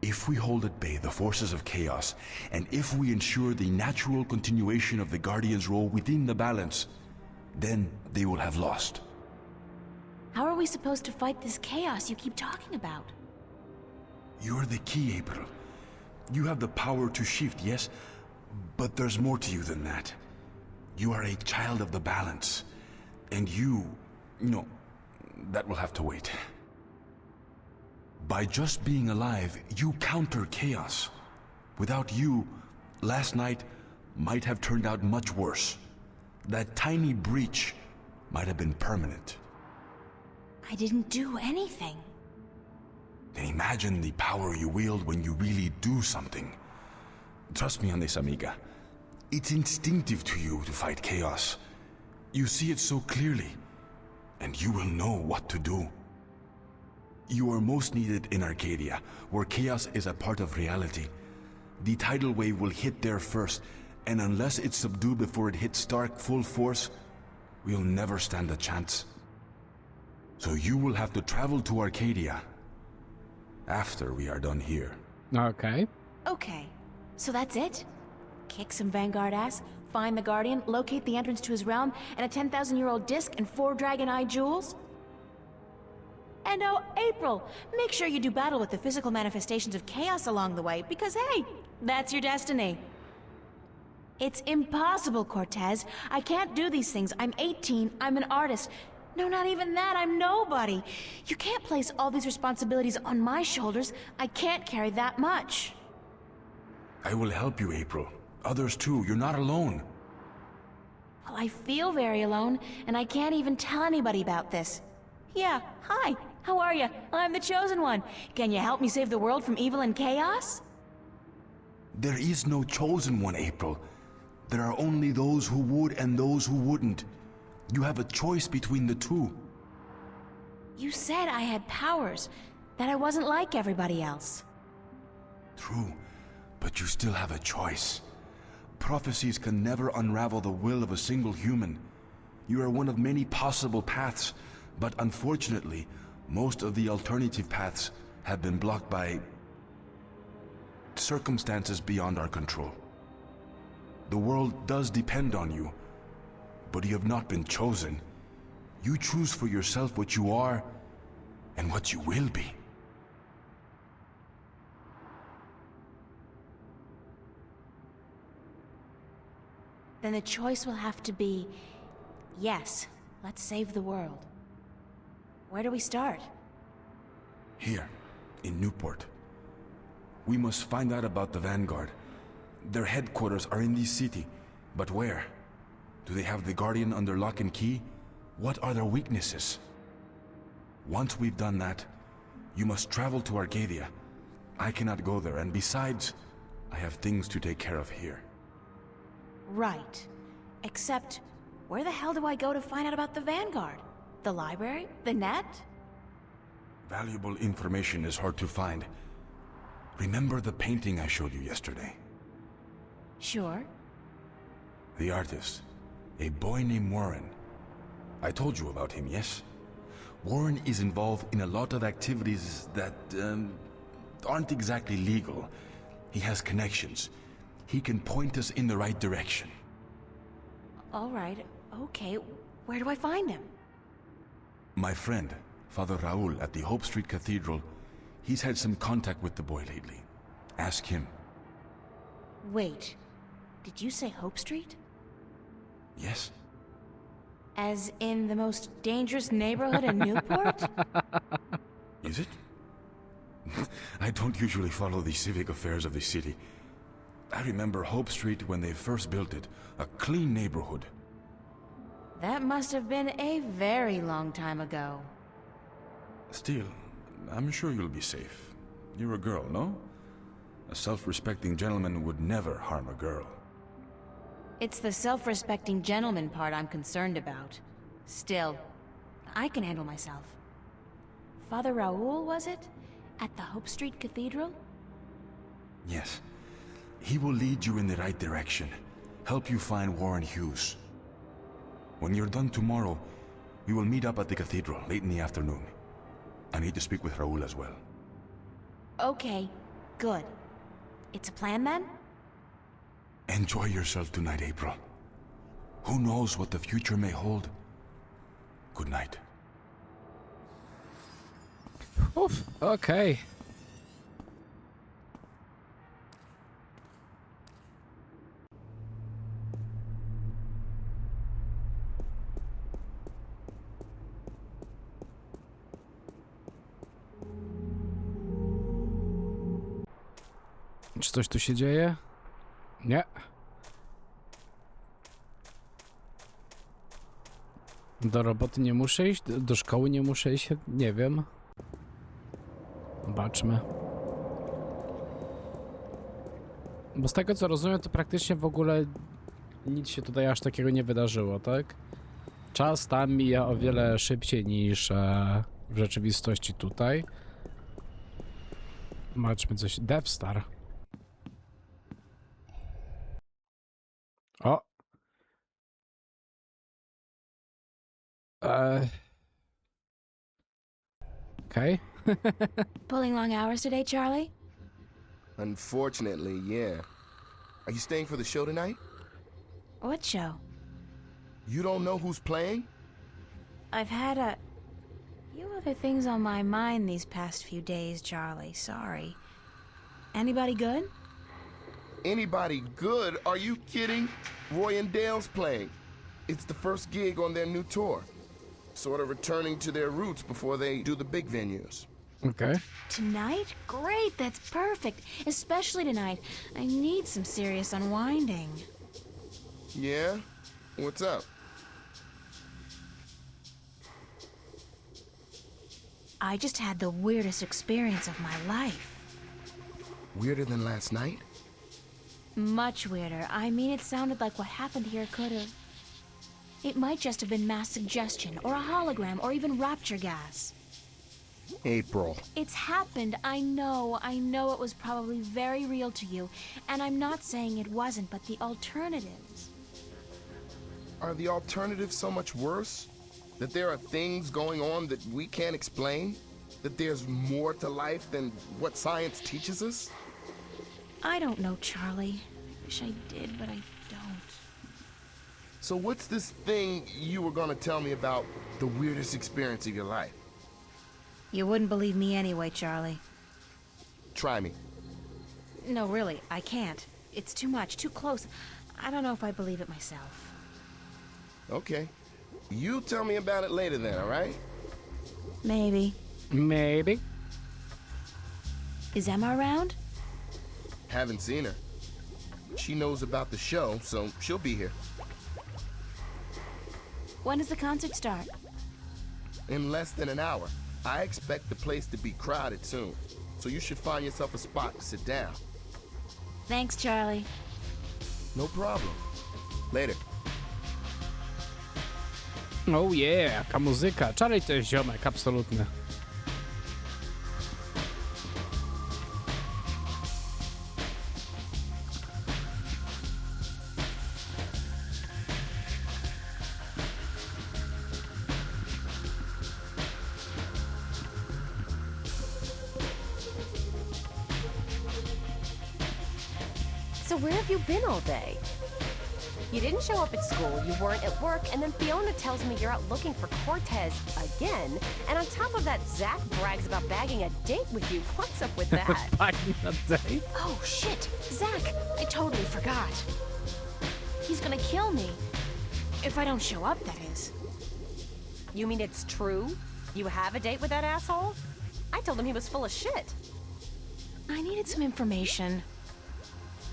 If we hold at bay the forces of chaos, and if we ensure the natural continuation of the Guardian's role within the balance, then they will have lost. How are we supposed to fight this chaos you keep talking about? You're the key, April. You have the power to shift, yes? But there's more to you than that. You are a child of the balance. And no, that will have to wait. By just being alive, you counter chaos. Without you, last night might have turned out much worse. That tiny breach might have been permanent. I didn't do anything. Then imagine the power you wield when you really do something. Trust me on this, amiga. It's instinctive to you to fight chaos. You see it so clearly, and you will know what to do. You are most needed in Arcadia, where chaos is a part of reality. The tidal wave will hit there first, and unless it's subdued before it hits Stark full force, we'll never stand a chance. So you will have to travel to Arcadia after we are done here. Okay. Okay, so that's it? Kick some Vanguard ass, find the Guardian, locate the entrance to his realm, and a 10,000-year-old disc and 4 Dragon Eye jewels? And oh, April, make sure you do battle with the physical manifestations of chaos along the way, because hey, that's your destiny. It's impossible, Cortez. I can't do these things. I'm 18, I'm an artist. No, not even that, I'm nobody. You can't place all these responsibilities on my shoulders. I can't carry that much. I will help you, April. Others too, you're not alone. Well, I feel very alone, and I can't even tell anybody about this. Yeah, hi, how are you? I'm the Chosen One. Can you help me save the world from evil and chaos? There is no chosen one, April. There are only those who would and those who wouldn't. You have a choice between the two. You said I had powers, that I wasn't like everybody else. True, but you still have a choice. Prophecies can never unravel the will of a single human. You are one of many possible paths, but unfortunately, most of the alternative paths have been blocked by circumstances beyond our control. The world does depend on you, but you have not been chosen. You choose for yourself what you are and what you will be. Then the choice will have to be, yes, let's save the world. Where do we start? Here, in Newport. We must find out about the Vanguard. Their headquarters are in this city, but where? Do they have the Guardian under lock and key? What are their weaknesses? Once we've done that, you must travel to Arcadia. I cannot go there, and besides, I have things to take care of here. Right. Except, where the hell do I go to find out about the Vanguard? The library? The net? Valuable information is hard to find. Remember the painting I showed you yesterday? Sure. The artist, a boy named Warren. I told you about him, yes? Warren is involved in a lot of activities that aren't exactly legal. He has connections. He can point us in the right direction. All right, okay. Where do I find him? My friend, Father Raul at the Hope Street Cathedral, he's had some contact with the boy lately. Ask him. Wait, did you say Hope Street? Yes? As in the most dangerous neighborhood in Newport? Is it? I don't usually follow the civic affairs of the city. I remember Hope Street when they first built it, a clean neighborhood. That must have been a very long time ago. Still, I'm sure you'll be safe. You're a girl, no? A self-respecting gentleman would never harm a girl. It's the self-respecting gentleman part I'm concerned about. Still, I can handle myself. Father Raul, was it? At the Hope Street Cathedral? Yes. He will lead you in the right direction, help you find Warren Hughes. When you're done tomorrow, we will meet up at the cathedral late in the afternoon. I need to speak with Raul as well. Okay, good. It's a plan then? Enjoy yourself tonight, April. Who knows what the future may hold? Good night. Oof, okej. Czy coś tu się dzieje? Nie. Do roboty nie muszę iść? Do szkoły nie muszę iść? Nie wiem. Zobaczmy. Bo z tego co rozumiem, to praktycznie w ogóle nic się tutaj aż takiego nie wydarzyło, tak? Czas tam mija o wiele szybciej niż w rzeczywistości tutaj. Zobaczmy coś. Death Star. O! Okay. Pulling long hours today, Charlie? Unfortunately, yeah. Are you staying for the show tonight? What show? You don't know who's playing? I've had a few other things on my mind these past few days, Charlie. Sorry. Anybody good? Anybody good? Are you kidding? Roy and Dale's playing. It's the first gig on their new tour. Sort of returning to their roots before they do the big venues. Okay. Tonight? Great, that's perfect. Especially tonight. I need some serious unwinding. Yeah? What's up? I just had the weirdest experience of my life. Weirder than last night? Much weirder. I mean, it sounded like what happened here could have... It might just have been mass suggestion, or a hologram, or even rapture gas. April. It's happened, I know it was probably very real to you, and I'm not saying it wasn't, but the alternatives... Are the alternatives so much worse? That there are things going on that we can't explain? That there's more to life than what science teaches us? I don't know, Charlie. I wish I did, but I don't. So what's this thing you were gonna tell me about the weirdest experience of your life? You wouldn't believe me anyway, Charlie. Try me. No, really, I can't. It's too much, too close. I don't know if I believe it myself. Okay. You tell me about it later then, all right? Maybe. Maybe. Is Emma around? Haven't seen her. She knows about the show, so she'll be here. When does the concert start? In less than an hour. I expect the place to be crowded soon, so you should find yourself a spot to sit down. Thanks, Charlie. No problem. Later. Oh yeah, jaka muzyka. Charlie to jest ziomek, absolutny. So where have you been all day? You didn't show up at school, you weren't at work, and then Fiona tells me you're out looking for Cortez again. And on top of that, Zach brags about bagging a date with you. What's up with that? Bagging a date? Oh, shit. Zach, I totally forgot. He's gonna kill me. If I don't show up, that is. You mean it's true? You have a date with that asshole? I told him he was full of shit. I needed some information.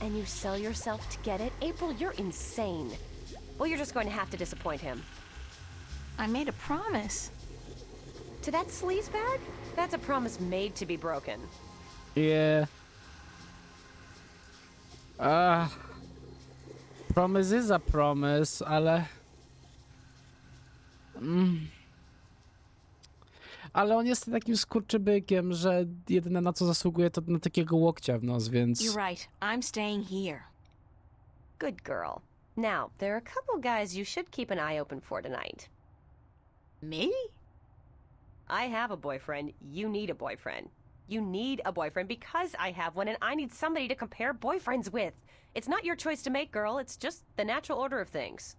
And you sell yourself to get it? April, you're insane. Well, you're just going to have to disappoint him. I made a promise. To that sleazebag? That's a promise made to be broken. Yeah. Promise is a promise, ale... Ale on jest takim skurczybykiem, że jedyne na co zasługuje to na takiego łokcia w nos, więc... You're right. I'm staying here. Good girl. Now, there are a couple guys you should keep an eye open for tonight. Me? I have a boyfriend. You need a boyfriend. You need a boyfriend because I have one and I need somebody to compare boyfriends with. It's not your choice to make, girl. It's just the natural order of things.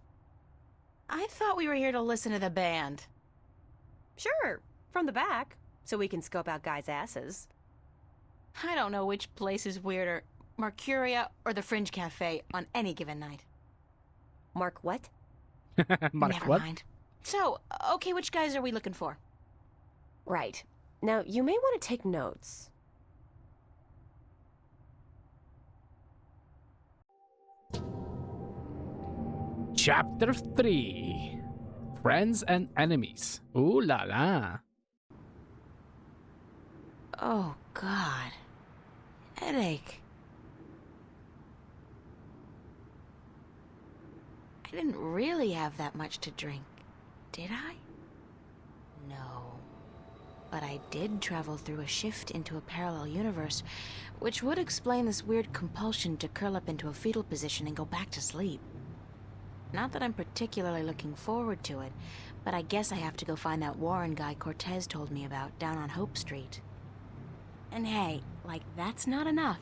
I thought we were here to listen to the band. Sure, from the back, so we can scope out guys' asses. I don't know which place is weirder, Mercuria or the Fringe Cafe on any given night. Mark what? Mark Never what? mind. So, okay, which guys are we looking for? Right. Now, you may want to take notes. Chapter 3. Friends and Enemies. Ooh la la. Oh, God. Headache. I didn't really have that much to drink, did I? No. But I did travel through a shift into a parallel universe, which would explain this weird compulsion to curl up into a fetal position and go back to sleep. Not that I'm particularly looking forward to it, but I guess I have to go find that Warren guy Cortez told me about down on Hope Street. And hey, like that's not enough.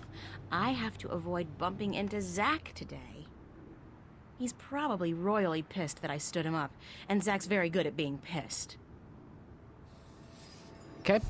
I have to avoid bumping into Zach today. He's probably royally pissed that I stood him up, and Zach's very good at being pissed. Okay.